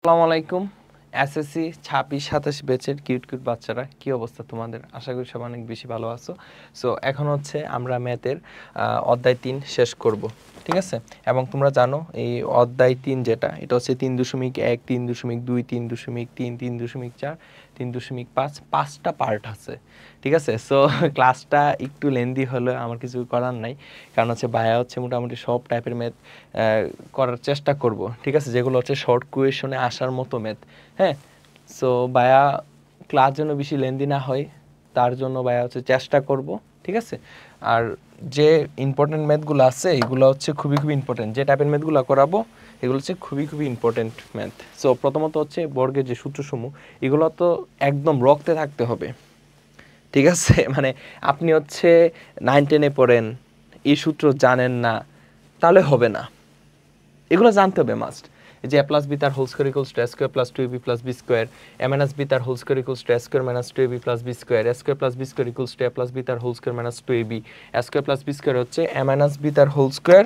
আসসালামু আলাইকুম। এসএসসি 26-27 ব্যাচের কিউট বাচ্চারা, কি অবস্থা তোমাদের? আশা করি সবাই অনেক বেশি ভালো আছো। সো এখন হচ্ছে আমরা ম্যাথের অধ্যায় 3 শেষ করব, ঠিক আছে? এবং তোমরা জানো এই অধ্যায় 3 যেটা, এটা হচ্ছে 3.1, 3.2, 3.3, 3.4, 3.5, 5টা পার্ট আছে, ঠিক আছে? সো ক্লাসটা একটু লেন্দি হলে আমার কিছু করার নাই, কারণ হচ্ছে ভাইয়া হচ্ছে মোটামুটি সব টাইপের ম্যাথ করার চেষ্টা করব, ঠিক আছে, যেগুলো হচ্ছে শর্ট কোয়েশনে আসার মতো ম্যাথ। হ্যাঁ, সো ভাইয়া ক্লাস যেন বেশি লেন্দি না হয়, তার জন্য ভাইয়া হচ্ছে চেষ্টা করব, ঠিক আছে? আর যে ইম্পর্টেন্ট ম্যাথগুলো আছে এগুলো হচ্ছে খুবই ইম্পর্টেন্ট, যে টাইপের ম্যাথগুলো করাবো এগুলো হচ্ছে খুবই ইম্পর্টেন্ট ম্যাথ। সো প্রথমত হচ্ছে বর্গের যে সূত্রসমূহ, এগুলো তো একদম রক্তে থাকতে হবে, ঠিক আছে? মানে আপনি হচ্ছে 9-10-এ পড়েন, এই সূত্র জানেন না, তাহলে হবে না, এগুলো জানতে হবে মাস্ট। যে a plus b তার whole square equals to a square plus 2ab plus b square, a minus b তার whole square equals to a square minus 2ab plus b square, a square plus b square equals to a plus b তার whole square minus 2ab, a square plus b square হচ্ছে a minus b তার whole square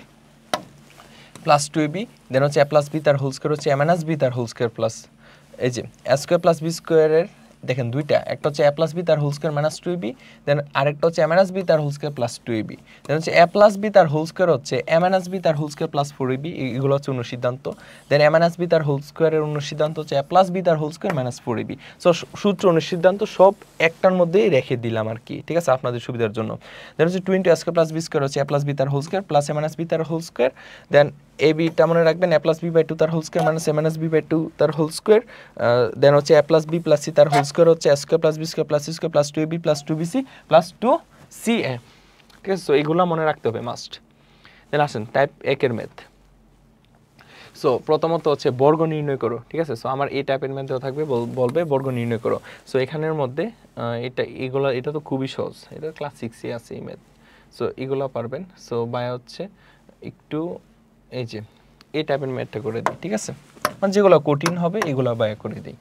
plus 2ab, then হচ্ছে a plus b তার whole square হচ্ছে a minus b তার whole square plus, এই যে a square plus b স্কয়ারের দেখেন দুইটা, একটা হচ্ছে a plus b তার হোল স্কয়ার মাইনাস 2ab, দেন আরেকটা হচ্ছে a minus b তার whole square plus 2ab, then হচ্ছে a plus b তার হোল স্কয়ার হচ্ছে a minus b তার হোল স্কয়ার প্লাস 4ab, এগুলো হচ্ছে অনুসিদ্ধান্ত। দেন a minus b তার হোল স্কয়ারের অনুসিদ্ধান্ত হচ্ছে a plus b তার whole square minus 4ab। So সূত্র অনুসিদ্ধান্ত সব একটার মধ্যেই রেখে দিলাম আর কি, ঠিক আছে, আপনাদের সুবিধার জন্য। দেন হচ্ছে 2 a square plus b square হচ্ছে a plus b তার whole square plus a minus b তার whole square, then a b টা মনে রাখবেন a plus b বাই 2 তার whole square minus a minus b by 2 তার হোল স্কয়ার, দেন হচ্ছে a plus b plus c তার whole square হচ্ছে a square plus b square plus c square plus 2ab plus 2bc plus 2ca, ঠিক আছে? So এগুলো মনে রাখতে হবে মাস্ট। দেন আসেন টাইপ 1 এর ম্যাথ। সো প্রথমত হচ্ছে বর্গ নির্ণয় করো, ঠিক আছে? সো আমার এই টাইপের ম্যাথ দেওয়া থাকবে, বলবে বর্গ নির্ণয় করো। সো এখানের মধ্যে এটা তো খুবই সহজ, এটা ক্লাস 6 এ আছে এই ম্যাথ। সো এগুলো পারবেন। সো বায়া হচ্ছে একটু এই যে এই টাইপের ম্যাথটা করে দিই, ঠিক আছে? মানে যেগুলো কঠিন হবে এগুলো বায়া করে দিই,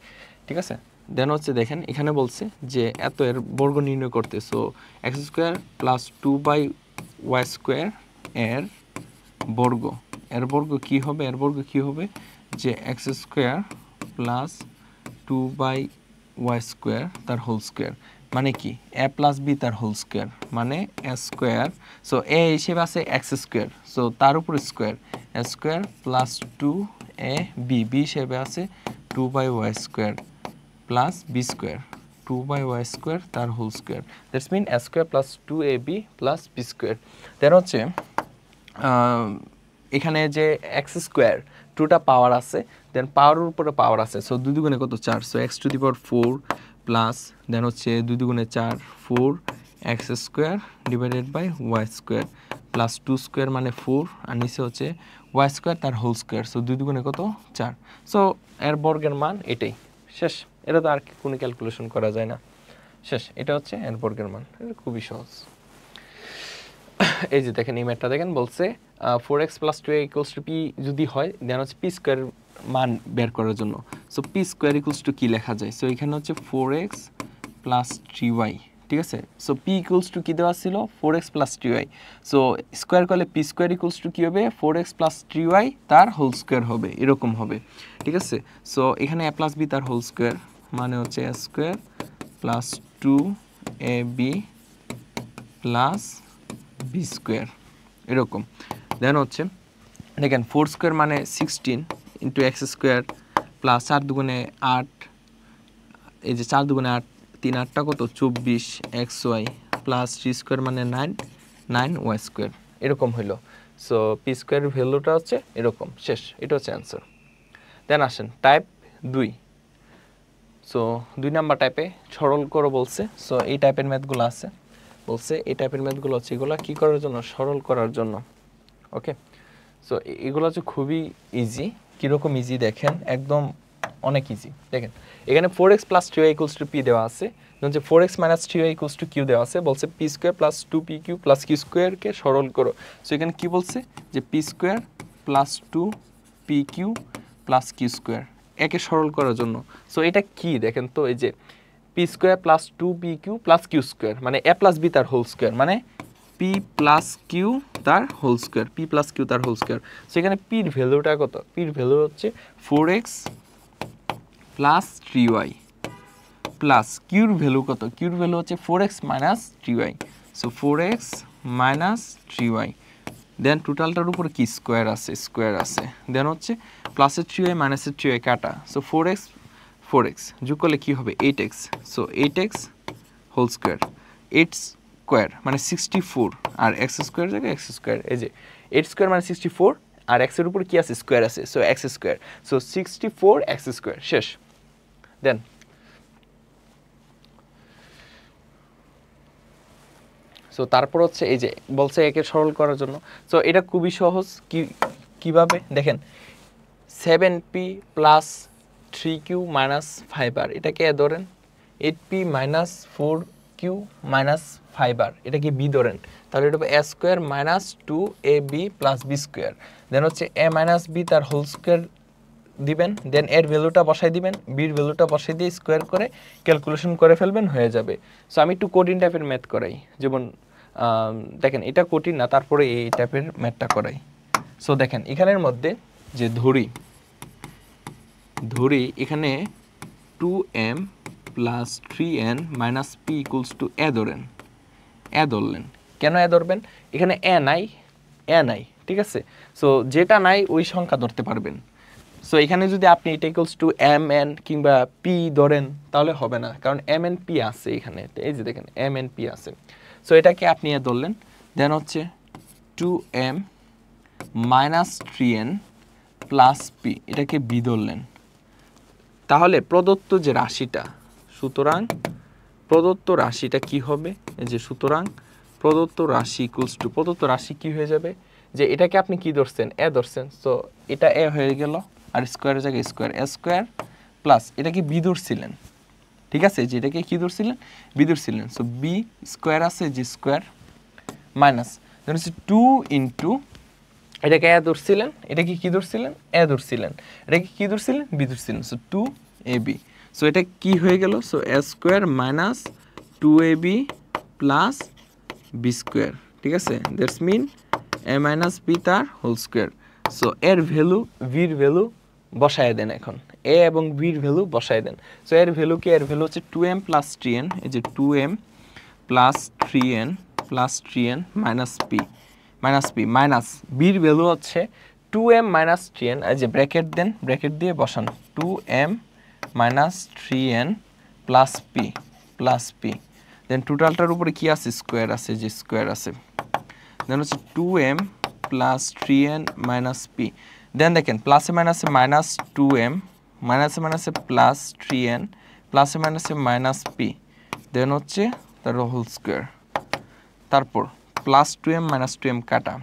ঠিক আছে? দেন হচ্ছে দেখেন এখানে বলছে যে এত এর বর্গ নির্ণয় করতে। So x square plus 2/y square এর বর্গ, এর বর্গ কি হবে? এর বর্গ কি হবে যে x square plus 2/y square তার হোল স্কোয়ার, মানে কি a প্লাস বি তার হোল স্কোয়ার, মানে a স্কোয়ার। সো এ হিসেবে আছে এক্স স্কোয়ার, সো তার উপর square a square plus 2ab, b হিসেবে আছে 2/y square plus B square, 2/y square তার whole square, that's mean a square plus 2ab plus B square. Then হচ্ছে এখানে যে এক্স স্কোয়ার 2টা পাওয়ার আছে, দেন পাওয়ারের উপরে পাওয়ার আছে, সো 2 দুগুণে কত 4, so x to the power 4 plus then হচ্ছে 2 দুগুণে 4 4 x square divided by y square plus 2 square মানে 4, আর নিচে হচ্ছে ওয়াই স্কোয়ার তার হোল স্কোয়ার, সো 2 দুগুণে কত 4। সো এর বর্গের মান এটাই, শেষ। এটা তো আর কোনো ক্যালকুলেশন করা যায় না, শেষ। এটা হচ্ছে এর বর্গের মান, এটা খুবই সহজ। এই যে দেখেন এই ম্যাথটা দেখেন, বলছে 4x plus 2a equals to p যদি হয়, দেন হচ্ছে p স্কোয়ার মান বের করার জন্য। So p square equals to কি লেখা যায়? সো এখানে হচ্ছে 4x প্লাস 3y, ঠিক আছে? সো p ইকুয়ালস টু কি দেওয়া ছিল? 4x plus 3y। So square করলে p স্কোয়ার ইকুয়ালস টু কি হবে? 4x প্লাস 3y তার হোল স্কোয়ার হবে, এরকম হবে, ঠিক আছে? সো এখানে a প্লাস b তার হোল স্কোয়ার মানে হচ্ছে a square plus 2ab plus B square, এরকম। দেন হচ্ছে দেখেন 4 স্কোয়ার মানে 16 ইন্টু এক্স স্কোয়ার প্লাস 4 দুগুণে 8, এই যে 4 দুগুণে 8 3 8টা কত 24 এক্স ওয়াই প্লাস 3 স্কোয়ার মানে 9 ওয়াই স্কোয়ার, এরকম হইলো। সো পি স্কোয়ারের ভ্যালুটা হচ্ছে এরকম, শেষ। এটা হচ্ছে অ্যান্সার। দেন আসেন টাইপ 2। সো 2 নাম্বার টাইপে সরল করো বলছে। সো এই টাইপের ম্যাথগুলো আছে, বলছে এই টাইপের ম্যাথগুলো হচ্ছে এগুলো কী করার জন্য? সরল করার জন্য, ওকে? সো এগুলো হচ্ছে খুবই ইজি। কীরকম ইজি দেখেন, একদম অনেক ইজি। দেখেন এখানে 4x plus 3y equals to P দেওয়া আছে, যে 4x minus 3y equals to Q দেওয়া আছে, বলছে p square plus 2pq plus q স্কোয়ারকে সরল করো। সো এখানে কী বলছে যে p square plus 2pq plus q square একে সরল করার জন্য। সো এটা কি দেখেন তো, এই যে p square plus 2pq plus q square মানে a প্লাস বি তার হোল স্কোয়ার, মানে পি প্লাস কিউ তার whole square, p plus q তার হোল স্কোয়ার। সো এখানে পির ভ্যালুটা কত? পির ভ্যালু হচ্ছে 4x plus 3y plus কিউর value কত, কিউর ভ্যালু হচ্ছে 4x minus 3y, so 4x minus 3y, দেন টোটালটার উপর কি স্কোয়ার আছে, দেন হচ্ছে প্লাসের 3y মাইনাসের 3y কাটা, সো 4x যোগ করলে কী হবে 8x, so 8x whole square, 8 square মানে 64 আর এক্স স্কোয়ার জায়গায় এক্স স্কোয়ার, এই যে 8 স্কোয়ার মানে 64 আর এক্সের উপর কি আছে স্কোয়ার আছে, so x square, so 64 x square শেষ। দেন সো তারপর হচ্ছে এই যে বলছে একে সরল করার জন্য, সো এটা খুবই সহজ, কিভাবে দেখেন 7p plus 3q minus 5r, এটাকে এ ধরেন 8p minus 4q minus 5r, এটাকে বি ধরেন, তাহলে এটা হবে a square minus 2ab plus B square, then হচ্ছে a মাইনাস বি তার হোল স্কোয়ার দিবেন, দেন এর ভ্যালুটা বসাই দিবেন, বির ভ্যালুটা বসাই দিয়ে স্কোয়ার করে ক্যালকুলেশন করে ফেলবেন, হয়ে যাবে। সো আমি একটু কঠিন টাইপের ম্যাথ করাই, যেমন দেখেন এটা কঠিন না, তারপরে এই টাইপের ম্যাথটা করাই। সো দেখেন এখানের মধ্যে যে ধরি এখানে 2m plus 3n minus p equals to a ধরেন, এ ধরলেন, কেন এ ধরবেন, এখানে এ নাই, ঠিক আছে, সো যেটা নাই ওই সংখ্যা ধরতে পারবেন। সো এখানে যদি আপনি এটা ইকুয়ালস টু এম এন কিংবা পি ধরেন তাহলে হবে না, কারণ এম এন পি আছে এখানে, এই যে দেখেন এম এন পি আছে, সো এটাকে আপনি এ ধরলেন, দেন হচ্ছে 2m minus 3n plus P, এটাকে বি ধরলেন, তাহলে প্রদত্ত যে রাশিটা, সুতরাং প্রদত্ত রাশিটা কি হবে, এই যে সুতরাং প্রদত্ত রাশি ইকুয়ালস টু, প্রদত্ত রাশি কি হয়ে যাবে, যে এটাকে আপনি কি ধরছেন এ ধরছেন, সো এটা এ হয়ে গেল আর স্কোয়ারের জায়গায় স্কোয়ার, এ স্কোয়ার প্লাস এটাকে বি ধরছিলেন, ঠিক আছে, যে এটাকে কি ধরছিলেন বি ধরছিলেন, সো বি স্কোয়ার আছে যে স্কোয়ার মাইনাস ধরুন হচ্ছে 2 ইন্টু এটাকে এ ধরছিলেন, এটাকে কি ধরছিলেন এ ধরছিলেন, এটাকে কি ধরছিলেন বি ধরছিলেন, সো 2ab, সো এটা কি হয়ে গেল, so a square minus 2ab plus B square, ঠিক আছে, that's mean a minus B তার হোল স্কোয়ার, সো এর ভ্যালু ভির ভ্যালু বসায় দেন, এখন এ এবং বির ভ্যালু বসায় দেন, সো এর ভ্যালু কি, এর ভ্যালু হচ্ছে 2m প্লাস 3n, এই যে 2m plus 3n plus 3n minus P minus বির ভ্যালু হচ্ছে 2m মাইনাস 3n, এই যে ব্র্যাকেট দেন, ব্র্যাকেট দিয়ে বসান 2m minus 3n plus p, then টোটালটার উপরে কি আছে স্কোয়ার আছে, যে স্কোয়ার আছে, দেন হচ্ছে 2m plus 3n minus P, দেন দেখেন প্লাসে মাইনাসে মাইনাস 2m, মাইনাসে মাইনাসে প্লাস 3n, প্লাসে মাইনাসে মাইনাস পি, দেন হচ্ছে তার হোল স্কোয়ার, তারপর প্লাস 2m মাইনাস 2m কাটা,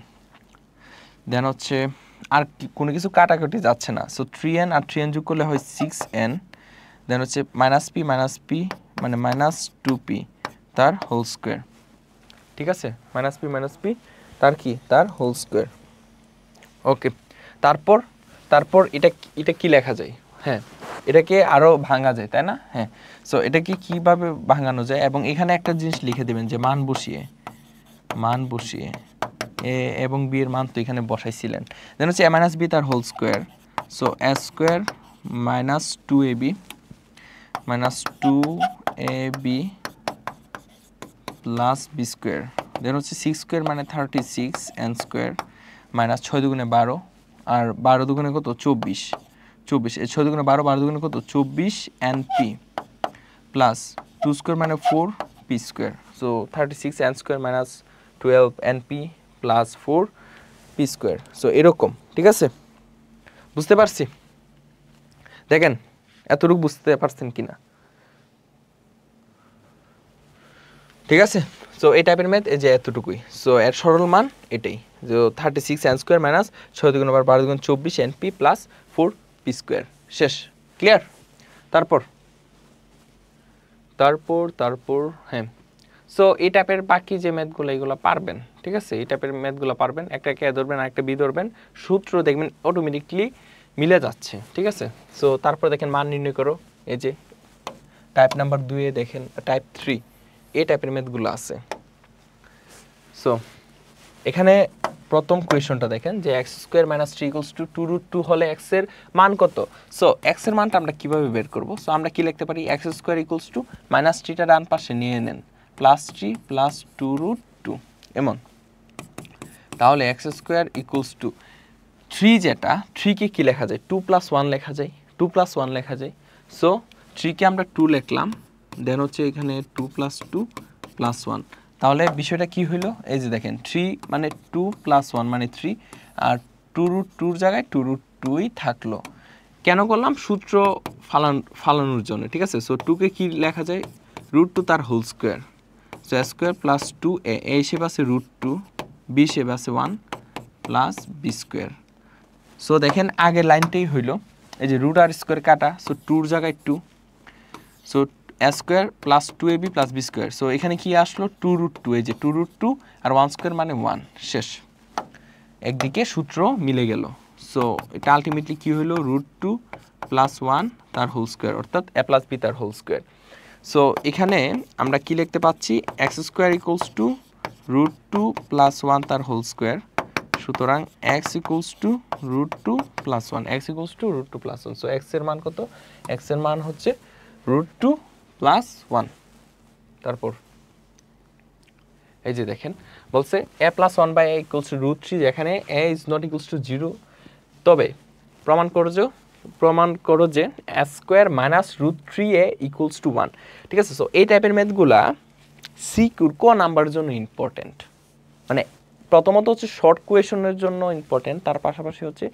দেন হচ্ছে আর কোনো কিছু কাটাকাটি যাচ্ছে না, সো 3n আর 3n যোগ করলে হয় 6n, দেন হচ্ছে মাইনাস পি মানে মাইনাস 2p তার হোল স্কোয়ার, ঠিক আছে, মাইনাস পি তার কি তার হোল স্কোয়ার, ওকে। তারপর এটা কি লেখা যায়, হ্যাঁ এটাকে আরও ভাঙা যায় তাই না, হ্যাঁ, সো এটাকে কিভাবে ভাঙানো যায়, এবং এখানে একটা জিনিস লিখে দেবেন যে মান বসিয়ে এ এবং বি এর মান তো এখানে বসাইছিলেন, দেন হচ্ছে এ মাইনাস বি তার whole square, so a square minus 2ab plus B square, then হচ্ছে 6 স্কোয়ার মানে 36 n স্কোয়ার মাইনাস 6 দুগুণে 12 আর 12 দুগুণে কত 24, এই 6 দুগুণে 12, 12 দুগুণে কত 24 np প্লাস 2 স্কোয়ার মানে 4p square, so 36 n square minus 12 np plus 4p square, so এরকম, ঠিক আছে, বুঝতে পারছি, দেখেন এতটুকু বুঝতে পারছেন কিনা, ঠিক আছে, সো এই টাইপের ম্যাথ এই যে এতটুকুই, সো এর সরল মান এটাই, যে 36 n স্কোয়ার মাইনাস 6 দুগুণ 12 দুগুণ 24 np প্লাস 4p স্কোয়ার, শেষ, ক্লিয়ার। তারপর হ্যাঁ, সো এই টাইপের বাকি যে ম্যাথগুলো এগুলো পারবেন, ঠিক আছে, এই টাইপের ম্যাথগুলো পারবেন, একটা কে ধরবেন আর একটা বি ধরবেন, সূত্র দেখবেন অটোমেটিকলি মিলে যাচ্ছে, ঠিক আছে। সো তারপর দেখেন মান নির্ণয় করো, এই যে টাইপ নাম্বার 2 এ দেখেন টাইপ 3 এই টাইপের ম্যাথগুলো আছে। সো এখানে প্রথম কোয়েশনটা দেখেন যে x square minus 3 equals to 2√2 হলে x এর মান কত। সো x এর মানটা আমরা কিভাবে বের করব। সো আমরা কি লিখতে পারি, x square equals to minus 3টা ডান পাশে নিয়ে নেন, প্লাস 3 প্লাস 2√2 এমন। তাহলে x স্কয়ার ইকুয়ালস টু 3, যেটা 3 কে কি লেখা যায়, 2 প্লাস 1 লেখা যায়, 2 প্লাস 1 লেখা যায়। সো 3 কে আমরা 2 লিখলাম, দেন হচ্ছে এখানে 2 প্লাস 2 প্লাস 1। তাহলে বিষয়টা কি হইলো, এই যে দেখেন 3 মানে 2 প্লাস 1 মানে 3, আর 2√2 জায়গায় 2√2ই থাকলো। কেন করলাম, সূত্র ফালানোর জন্য, ঠিক আছে। সো 2 কে কি লেখা যায়, √2 তার whole square, so a square plus 2a, a হিসেবে আছে √2, b হিসেবে আছে 1 প্লাস b স্কোয়ার। সো দেখেন আগের লাইনটাই হইলো, এই যে রুট আর স্কোয়ার কাটা, সো 2 জায়গায় 2, so a square plus 2ab plus b square. So এখানে কি আসলো, 2√2, এই যে 2√2 আর 1 স্কোয়ার মানে 1, শেষ। একদিকে সূত্র মিলে গেল। সো এটা আলটিমেটলি কি হলো, √2 প্লাস 1 তার হোল স্কোয়ার, অর্থাৎ a প্লাস b তার হোল স্কোয়ার। সো এখানে আমরা কি লিখতে পাচ্ছি, x square equals to √2 plus 1 তার হোল স্কোয়ার। সুতরাং x equals to √2 plus 1, x equals to √2 plus 1। So x এর মান কত, x এর মান হচ্ছে √2 প্লাস 1। তারপর এই যে দেখেন বলছে a plus 1 by a equals to √3, যেখানে a is not equals to 0, তবে প্রমাণ করো যে a square minus √3a equals to 1। ঠিক আছে। সো এই টাইপের ম্যাথগুলা সিকিউর ক নাম্বারের জন্য ইম্পর্টেন্ট, মানে প্রথমত হচ্ছে শর্ট কোয়েশনের জন্য ইম্পর্টেন্ট, তার পাশাপাশি হচ্ছে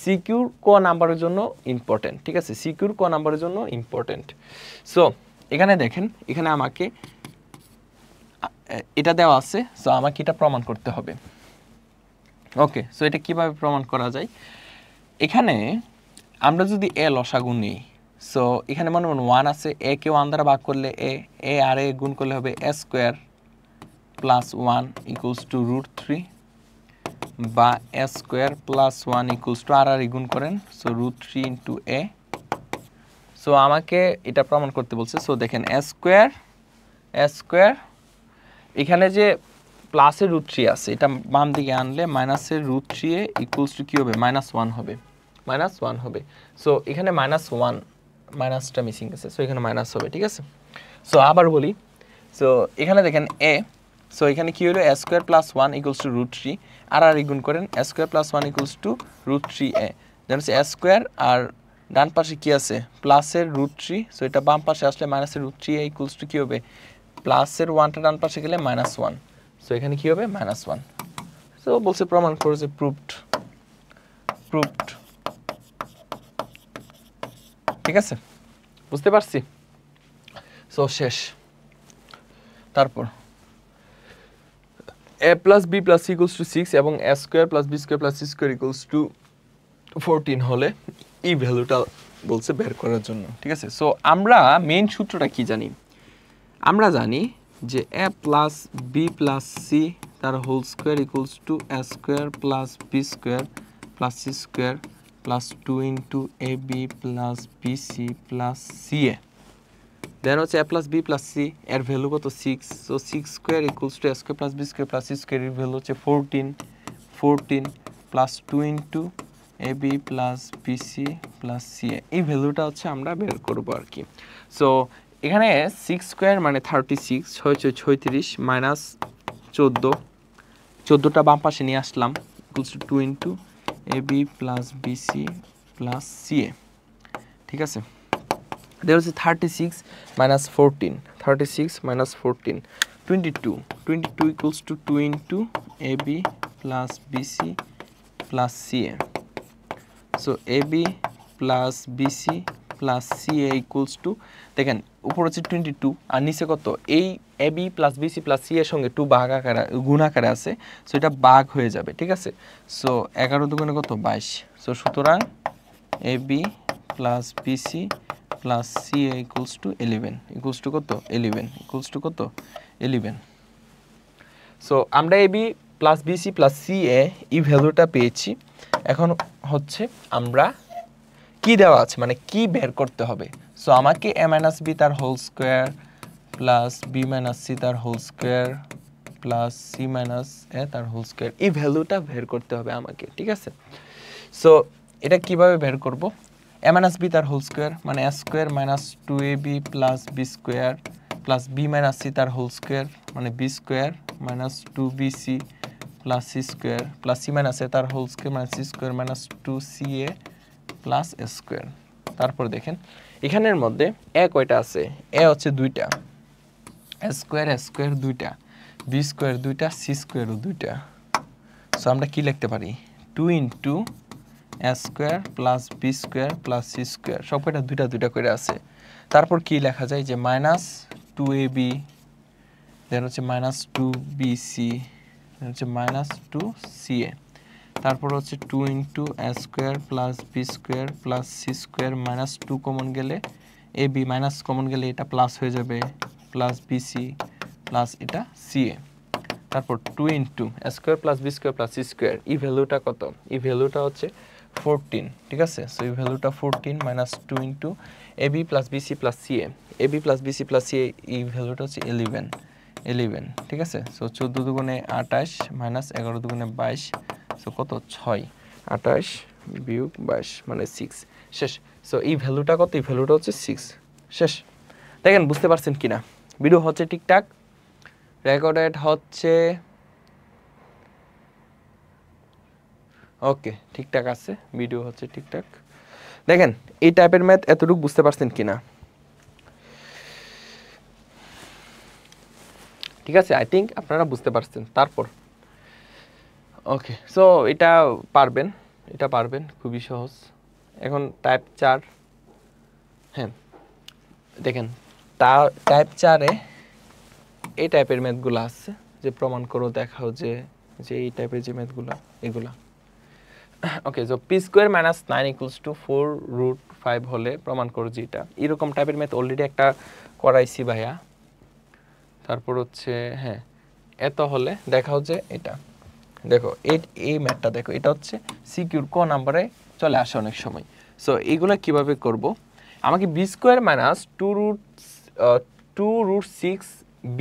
সিকিউর ক নাম্বারের জন্য ইম্পর্টেন্ট। ঠিক আছে, সিকিউর ক নাম্বারের জন্য ইম্পর্টেন্ট। সো এখানে দেখেন, এখানে আমাকে এটা দেওয়া আছে, সো আমাকে এটা প্রমাণ করতে হবে। ওকে, সো এটা কিভাবে প্রমাণ করা যায়, এখানে আমরা যদি এ লসাগু নিই, সো এখানে মনে মনে 1 আছে, এ কে 1 দ্বারা ভাগ করলে এ আর এ গুণ করলে হবে a square plus 1 equals to √3, বা a square plus 1 equals to আর গুণ করেন, সো √3 ইন্টু a। সো আমাকে এটা প্রমাণ করতে বলছে। সো দেখেন a স্কোয়ার এখানে যে প্লাসের √3 আছে, এটা বাম দিকে আনলে মাইনাসের √3a ইকুয়ালস টু কি হবে, -1 হবে, -1 হবে। সো এখানে -1, মাইনাসটা মিসিং আছে, সো এখানে মাইনাস হবে। ঠিক আছে। সো আবার বলি, সো এখানে দেখেন a, সো এখানে কি হলো, a square plus 1 equals to √3, আর গুণ করেন a square plus 1 equals two √3a, দেন হচ্ছে a স্কোয়ার আর ডান পাশে কি আছে প্লাসের √3, সো এটা বাম পাশে আসলে মাইনাসের √3a ইকুয়ালস টু কি হবে, প্লাসের 1টা ডান পাশে গেলে -1, সো এখানে কি হবে -1। সো বলছে প্রমাণ করো যে প্রুভড। ঠিক আছে, বুঝতে পারছি। সো শেষ। তারপর a plus b plus c equals to 6 এবং a square plus b square plus c square equals two 14 হলে এই ভ্যালুটা বলছে বের করার জন্য। ঠিক আছে। সো আমরা মেইন সূত্রটা কি জানি, আমরা জানি যে a plus b plus c তার whole square equals to a square plus b square plus c square plus 2 into ab plus bc plus ca। Then হচ্ছে a plus b plus c এর value কত 6, so 6 square equals to a square plus b square plus c square এর value হচ্ছে 14 plus 2 into ab plus bc plus ca। এই ভ্যালুটা হচ্ছে আমরা বের করবো আর কি। সো এখানে 6 স্কোয়ার মানে 36, 36 মাইনাস 14টা বাম পাশে নিয়ে আসলাম, equals to 2 into ab plus bc plus ca। ঠিক আছে। দেন হচ্ছে 36 minus 14, 36 minus 14 22 equals to 2 into ab plus bc plus ca। So ab plus bc plus ca equals to, দেখেন উপর হচ্ছে 22 আর নিচে কত, এই ab plus bc plus ca এর সঙ্গে 2 ভাগ আকারে গুণ আকারে আছে, সো এটা ভাগ হয়ে যাবে। ঠিক আছে। সো 11 দুগুণে কত 22, সো সুতরাং ab plus bc plus ca equals two 11, equals to কত 11, ইকুয়ালস টু কত 11। সো আমরা ab plus bc plus ca এই ভ্যালুটা পেয়েছি। এখন হচ্ছে আমরা কি দেওয়া আছে, মানে কি বের করতে হবে। সো আমাকে a মাইনাস b তার whole square plus b minus c তার whole square plus c minus a তার হোল স্কোয়ার, এই ভ্যালুটা বের করতে হবে আমাকে, ঠিক আছে। সো এটা কিভাবে বের করব, এ মাইনাস বি তার হোল স্কোয়ার মানে a square minus 2ab plus B square plus b minus c তার হোল স্কোয়ার মানে b square minus 2bc plus c square plus c minus a তার হোল স্কোয়ার মানে c square minus 2ca plus a square. তারপর দেখেন এখানের মধ্যে এ কয়টা আছে, এ হচ্ছে দুইটা, এ স্কোয়ার দুইটা, বি স্কোয়ার দুইটা, সি স্কোয়ারও দুইটা। সো আমরা কি লিখতে পারি, 2 ইন্টু এ square plus B square plus c square, সব কয়টা দুইটা দুইটা করে আছে। তারপর কি লেখা যায় যে মাইনাস 2ab, দেন হচ্ছে মাইনাস 2bc, দেন হচ্ছে মাইনাস 2ca, তারপর হচ্ছে 2 ইন্টু এ square plus B square plus c square minus 2 common গেলে এ বি মাইনাস কমন গেলে এটা প্লাস হয়ে যাবে প্লাস বিসি প্লাস এটা সিএ। তারপর 2 ইন্টু এ square plus B square plus c square, এই ভ্যালুটা কত, এই ভ্যালুটা হচ্ছে 14, ঠিক আছে। সো এই ভ্যালুটা 14 minus 2 into a B plus bc plus ca, a B plus bc plus ca, এই ভ্যালুটা হচ্ছে 11, ঠিক আছে। সো 14 দুগুণে 28 মাইনাস 11 দুগুণে 22, সো কত 6, 28 বিয়োগ 22 মানে 6, শেষ। সো এই ভ্যালুটা কত, এই ভ্যালুটা হচ্ছে 6, শেষ। দেখেন বুঝতে পারছেন কিনা, ভিডিও হচ্ছে ঠিকঠাক রেকর্ডেড হচ্ছে, ওকে ঠিকঠাক আছে, ভিডিও হচ্ছে ঠিকঠাক। দেখেন এই টাইপের ম্যাথ এতটুকু বুঝতে পারছেন কিনা, ঠিক আছে, আই থিঙ্ক আপনারা বুঝতে পারছেন। তারপর ওকে, সো এটা পারবেন, এটা পারবেন, খুবই সহজ। এখন টাইপ 4, হ্যাঁ দেখেন টাইপ 4-এ এই টাইপের ম্যাথগুলো আছে, যে প্রমাণ করো দেখাও যে যে এই টাইপের যে ম্যাথগুলো এগুলা। Okay, so p square minus 9 equals to 4√5 হলে প্রমাণ করো যে এটা, এরকম টাইপের ম্যাথ অলরেডি একটা করাইছি ভাইয়া। তারপর হচ্ছে হ্যাঁ এত হলে দেখাও যে এটা, দেখো এই ম্যাথটা দেখো, এটা হচ্ছে সিকিউর ক নাম্বারে চলে আসে অনেক সময়। সো এইগুলো কিভাবে করব, আমাকে B square minus 2√6b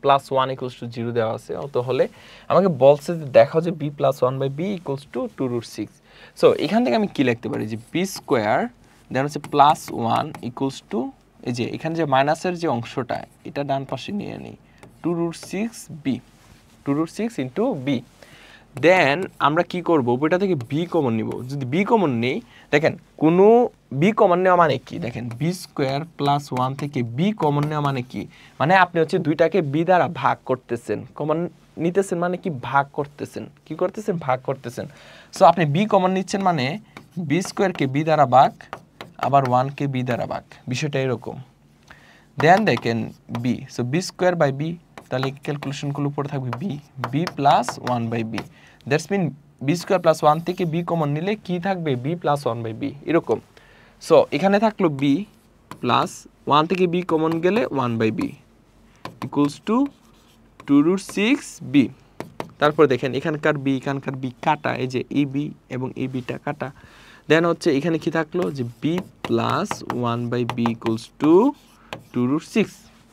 plus 1 equals to 0 দেওয়া আছে, অত হলে আমাকে বলছে যে দেখাও যে b plus 1/b equals to 2√6। So এখান থেকে আমি কি লিখতে পারি যে বি স্কোয়ার দেন হচ্ছে প্লাস 1 ইকুয়ালস টু, এই যে এখানে যে মাইনাসের যে অংশটা এটা ডান পাশে নিয়ে নিই, 2√6b, 2√6 ইন্টু বি। দেন আমরা কি করব, বইটা থেকে বি কমন নিব। যদি বি কমন নেই, দেখেন কোনো বি কমন নেওয়া মানে কি, দেখেন বি স্কোয়ার প্লাস 1 থেকে বি কমন নেওয়া মানে কি, মানে আপনি হচ্ছে দুইটাকে বি দ্বারা ভাগ করতেছেন, কমন নিতেছেন মানে কি ভাগ করতেছেন, কি করতেছেন ভাগ করতেছেন। সো আপনি বি কমন নিচ্ছেন মানে বি স্কোয়ারকে বি দ্বারা ভাগ, আবার 1কে বি দ্বারা ভাগ, বিষয়টা এরকম। দেন দেখেন B, so B square by B, তাহলে ক্যালকুলেশনগুলো পড়ে থাকবে B plus 1/b, that's mean B square plus 1 থেকে বি কমন নিলে কি থাকবে বি প্লাস 1/b এরকম। সো এখানে থাকলো বি প্লাস 1 থেকে বি কমন গেলে 1/b ইকুয়ালস টু 2√6b। তারপর দেখেন এখানকার বি এখানকার বি কাটা, এই যে এই বি এবং এই বিটা কাটা। দেন হচ্ছে এখানে কি থাকলো যে b plus 1/b equals to 2√6।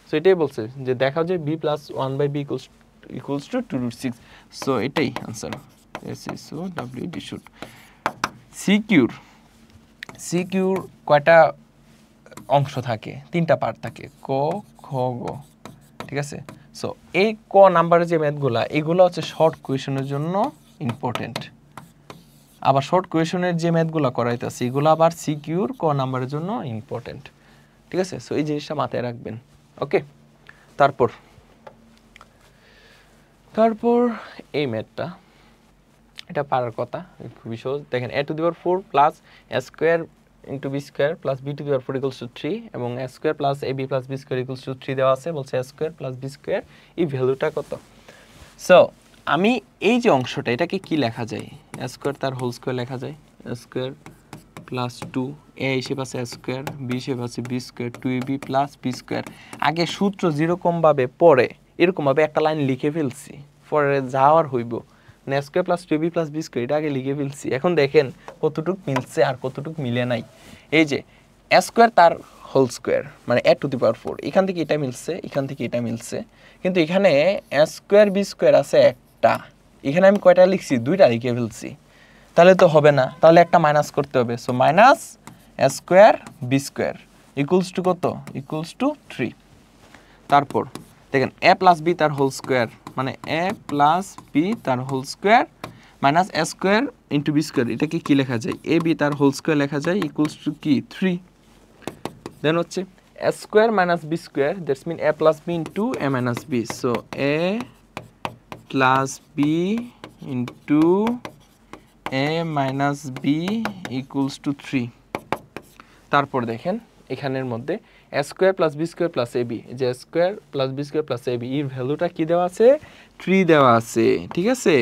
So এটাই বলছে যে দেখাও যে b plus 1/b equals to 2√6। So এটাই আনসার, সো WD শুড। সিকিউর কয়টা অংশ থাকে, 3টা পার্ট থাকে, ক খ গ, ঠিক আছে। সো এই ক নাম্বারের যে ম্যাথগুলা এগুলো হচ্ছে শর্ট কোয়েশনের জন্য ইম্পর্টেন্ট, আবার শর্ট কোয়েশনের যে ম্যাথগুলো করাইতেছে এগুলো আবার সিকিউর ক নাম্বারের জন্য ইম্পর্টেন্ট, ঠিক আছে। সো এই জিনিসটা মাথায় রাখবেন, ওকে। তারপর এই ম্যাথটা, এটা পারার কথা, খুবই সহজ। দেখেন a⁴ plus a square into B square plus b⁴ equals to 3 এবং a square plus ab plus b square equals to 3 দেওয়া আছে, বলছে a square plus b square, এই ভ্যালুটা কত। সো আমি এই যে অংশটা এটাকে কি লেখা যায়, a স্কোয়ার তার হোল স্কোয়ার লেখা যায়, a স্কোয়ার প্লাস 2, a হিসেবে আছে a স্কোয়ার, b হিসেবে আছে b square, 2ab plus b square. আগে সূত্র যেরকমভাবে পড়ে এরকমভাবে একটা লাইন লিখে ফেলছি, পরে যাওয়ার হইব a square plus 2ab plus b square, এটা আগে লিখে ফেলছি। এখন দেখেন কতটুক মিলছে আর কতটুক মিলে নাই। এই যে a স্কোয়ার তার হোল স্কোয়ার মানে a টু দি পাওয়ার 4, এখান থেকে এটা মিলছে, এখান থেকে এটা মিলছে, কিন্তু এখানে a স্কোয়ার b স্কোয়ার আছে একটা, এখানে আমি কয়টা লিখছি, দুইটা লিখে ফেলছি, তাহলে তো হবে না, তাহলে একটা মাইনাস করতে হবে। So minus a square b square equals to কত, ইকুয়ালস টু 3। তারপর দেখেন a প্লাস b তার হোল স্কোয়ার মানে a প্লাস b তার whole square minus a square into b square, এটাকে কি লেখা যায়, a b তার হোল স্কোয়ার লেখা যায় ইকুয়ালস টু কি 3। দেন হচ্ছে a square minus b square, that's mean a plus b into a minus b, so a plus b into a minus b equals to 3। তারপর দেখেন এখানের মধ্যে a square plus b square plus ab, যে a square plus b square plus ab এর ভ্যালুটা কি দেওয়া আছে, 3 দেওয়া আছে, ঠিক আছে।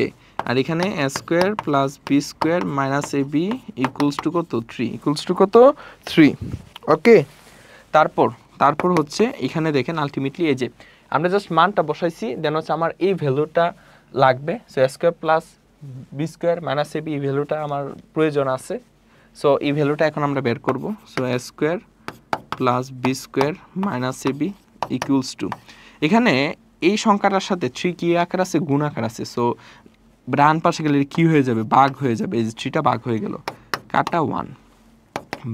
আর এখানে a square plus b square minus ab equals to কত, 3, ইকুয়ালস টু কত 3। ওকে, তারপর হচ্ছে এখানে দেখেন আলটিমেটলি এই যে আমরা জাস্ট মানটা বসাইছি, দেন হচ্ছে আমার এই ভ্যালুটা লাগবে, so a square plus b square minus ab এই ভ্যালুটা আমার প্রয়োজন আছে। সো এই ভ্যালুটা এখন আমরা বের করব। So a square plus b square minus ab equals two, এখানে এই সংখ্যাটার সাথে 3 কি আকার আছে, গুণ আকার আছে, সো ডান পাশে গেলে কি হয়ে যাবে, ভাগ হয়ে যাবে, এই যে 3টা ভাগ হয়ে গেল, কাটা 1,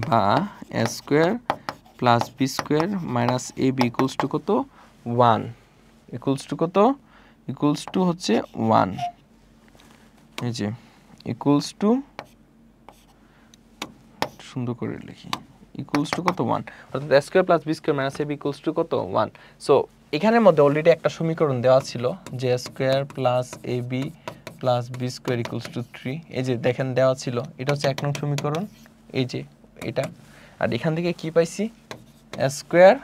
বা a square plus b square minus ab equals to কত 1, ইকুয়ালস টু কত, ইকুয়ালস টু হচ্ছে 1, এই যে ইকুয়ালস টু, সুন্দর করে লিখি, ইকুয়ালস টু কত 1, অর্থাৎ a square plus b square minus ab equals to কত 1। সো এখানের মধ্যে অলরেডি একটা সমীকরণ দেওয়া ছিল যে a square plus ab plus b square equals to 3, এই যে দেখেন দেওয়া ছিল, এটা হচ্ছে 1 নং সমীকরণ, এই যে এটা। আর এখান থেকে কি পাইছি, a স্কোয়ার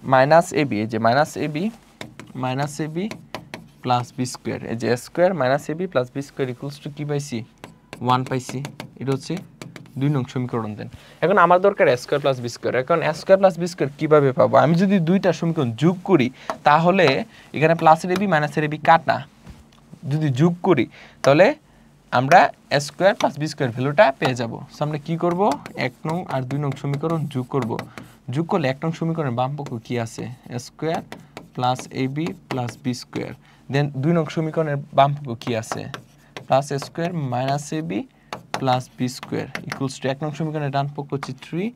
মাইনাস ab, এই যে minus ab plus b square, এই যে a square minus ab plus b square equals to কি পাইছি, 1 পাইছি, এটা হচ্ছে 2 নং সমীকরণ। দেন এখন আমার দরকার a square plus b square, এখন a square plus b square কীভাবে পাবো, আমি যদি দুইটা সমীকরণ যোগ করি তাহলে এখানে প্লাসের ab মাইনাসের ab কাটা, যদি যোগ করি তাহলে আমরা a square plus b square ভ্যালুটা পেয়ে যাব। সো আমরা কী করবো, 1 নং আর 2 নং সমীকরণ যোগ করব, যোগ করলে 1 নং সমীকরণের বাম পক্ষ কী আছে, a square plus ab plus b square, then 2 নং সমীকরণের বাম পক্ষ কী আছে, plus a square minus ab plus b square equals to 1 নং সমীকরণের ডান পক্ষ হচ্ছে 3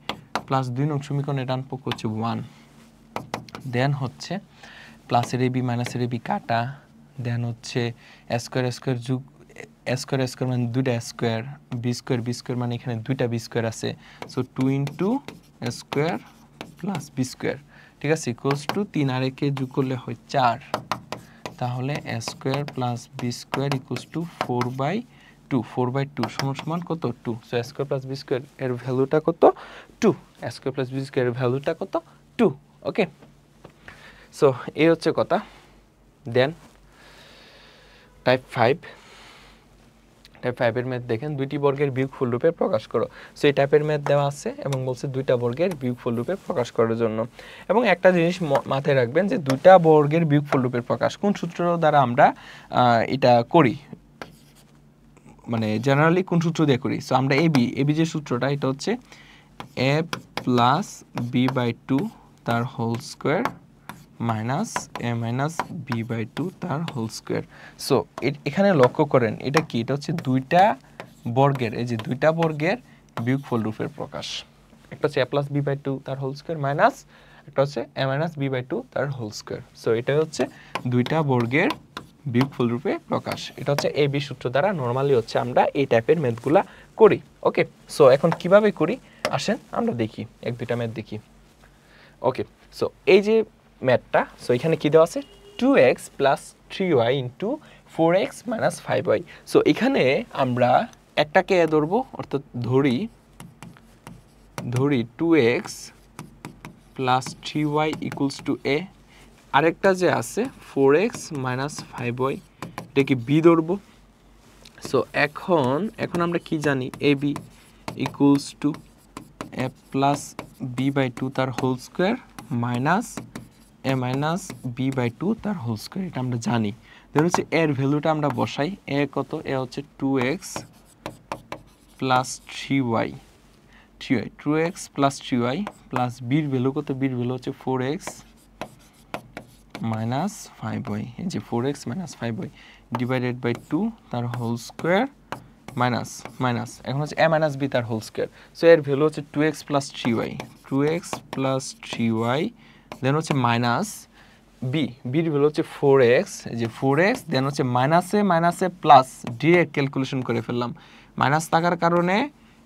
প্লাস 2 নং সমীকরণের ডান পক্ষ হচ্ছে 1, দেন হচ্ছে প্লাসের ab মাইনাসের ab কাটা, দেন হচ্ছে a স্কোয়ার যোগ a স্কোয়ার মানে দুইটা স্কোয়ার, b স্কোয়ার মানে এখানে দুইটা b স্কোয়ার আছে, so 2 into a square plus b square, ঠিক আছে, ইকুয়ালস টু 3 আর 1 যোগ করলে হয় 4, তাহলে a square plus b square equals two 4/2 সমান কত 2। So a square plus b square এর ভ্যালুটা কত 2, a square plus b square এর ভ্যালুটা কত 2। ওকে, সো এই হচ্ছে কথা। দেন টাইপ 5 এর ম্যাথ দেখেন, দুইটি বর্গের বিয়োগফল রূপে প্রকাশ করো। সো এই টাইপের ম্যাথ দেওয়া আছে এবং বলছে দুইটা বর্গের বিয়োগফল রূপে প্রকাশ করার জন্য। এবং একটা জিনিস মাথায় রাখবেন যে দুইটা বর্গের বিয়োগফল রূপে প্রকাশ কোন সূত্র দ্বারা আমরা এটা করি, মানে জেনারেলি কোন সূত্র দিয়ে করি। সো আমরা এবি যে সূত্রটা, এটা হচ্ছে a প্লাস b/2 তার whole square minus a minus b/2 তার হোল স্কোয়ার। সো এখানে লক্ষ্য করেন এটা কি, এটা হচ্ছে দুইটা বর্গের, এই যে দুইটা বর্গের বিয়োগফল রূপের প্রকাশ, একটা হচ্ছে a প্লাস b/2 তার হোল স্কোয়ার মাইনাস একটা হচ্ছে a মাইনাস b/2 তার হোল স্কোয়ার। সো এটা হচ্ছে দুইটা বর্গের বিয়োগফল রূপে প্রকাশ, এটা হচ্ছে এবি সূত্র দ্বারা নরমালি হচ্ছে আমরা এই টাইপের ম্যাথগুলা করি। ওকে, সো এখন কিভাবে করি আসেন আমরা দেখি, এক দুইটা ম্যাথ দেখি। ওকে, সো এই যে ম্যাথটা, সো এখানে কি দেওয়া আছে 2x plus 3y into 4x minus 5y। So এখানে আমরা একটাকে এ ধরবো, অর্থাৎ ধরি 2x plus 3y equals to a, আরেকটা যে আছে 4x মাইনাস 5y, এটাকে b ধরবো। সো এখন আমরা কি জানি, ab equals to a plus b/2 তার whole square minus a minus b/2 তার হোল স্কোয়ার, এটা আমরা জানি। ধর হচ্ছে এর ভ্যালুটা আমরা বসাই, a কত, a হচ্ছে 2x plus 3y, 3y 2x plus 3y plus বির ভ্যালু কত বির ভ্যালু হচ্ছে 4x মাইনাস 5y এই যে 4x minus 5y divided by 2 তার হোল স্কোয়ার মাইনাস মাইনাস এখন হচ্ছে a মাইনাস b তার হোল স্কোয়ার সো এর ভ্যালু হচ্ছে 2x plus 3y 2x plus 3y দেন হচ্ছে মাইনাস বির ভ্যালু হচ্ছে 4x এই যে 4x দেন হচ্ছে মাইনাসে প্লাস ডিরেক্ট ক্যালকুলেশন করে ফেললাম মাইনাস থাকার কারণে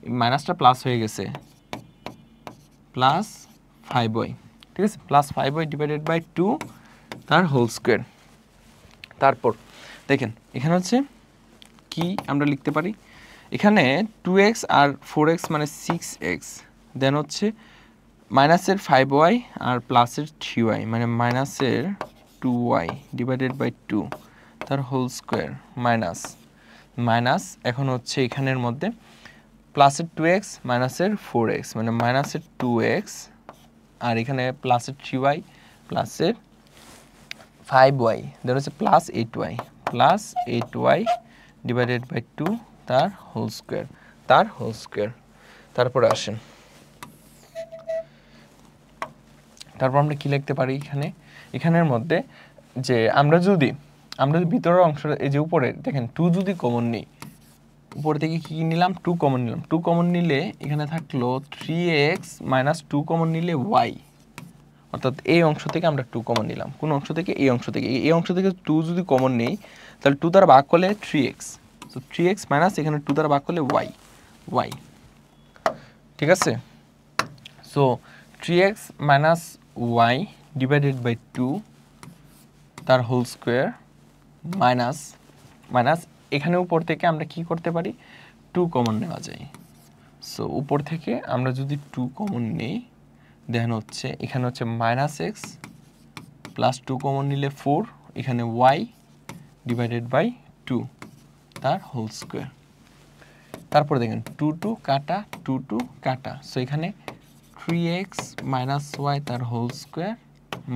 মাইনাসটা প্লাস হয়ে গেছে প্লাস 5y ঠিক আছে প্লাস 5y ডিভাইডেড বাই 2 তার হোল স্কোয়ার তারপর দেখেন এখানে হচ্ছে কি আমরা লিখতে পারি এখানে 2x আর 4x মানে 6x দেন হচ্ছে মাইনাসের 5y আর প্লাসের 3y মানে মাইনাসের 2y ডিভাইডেড বাই 2 তার হোল স্কোয়ার মাইনাস মাইনাস এখন হচ্ছে এখানের মধ্যে প্লাসের 2x মাইনাসের 4x মানে মাইনাসের 2x আর এখানে প্লাসের 3y প্লাসের 5y দেন হচ্ছে প্লাস 8y ডিভাইডেড বাই 2 তার হোল স্কোয়ার তারপরে আসেন তারপর আমরা কি লিখতে পারি এখানের মধ্যে যে আমরা যদি ভিতরের অংশ এই যে উপরে দেখেন 2 যদি কমন নিই উপর থেকে কি নিলাম 2 কমন নিলাম 2 কমন নিলে এখানে থাকলো 3x মাইনাস 2 কমন নিলে y অর্থাৎ এই অংশ থেকে আমরা 2 কমন নিলাম কোন অংশ থেকে এই অংশ থেকে 2 যদি কমন নেই তাহলে 2 দ্বারা ভাগ করলে 3x সো 3x মাইনাস এখানে 2 দ্বারা ভাগ করলে y ঠিক আছে so 3x minus y divided by 2 তার হোল স্কোয়ার মাইনাস এখানে উপর থেকে আমরা কি করতে পারি 2 কমন নেওয়া যায় সো উপর থেকে আমরা যদি 2 কমন নেই দেন হচ্ছে এখানে হচ্ছে মাইনাস এক্স প্লাস 2 কমন নিলে 4 এখানে y ডিভাইডেড বাই 2 তার হোল স্কোয়ার তারপর দেখেন 2 কাটা সো এখানে 3x মাইনাস y তার হোল স্কোয়ার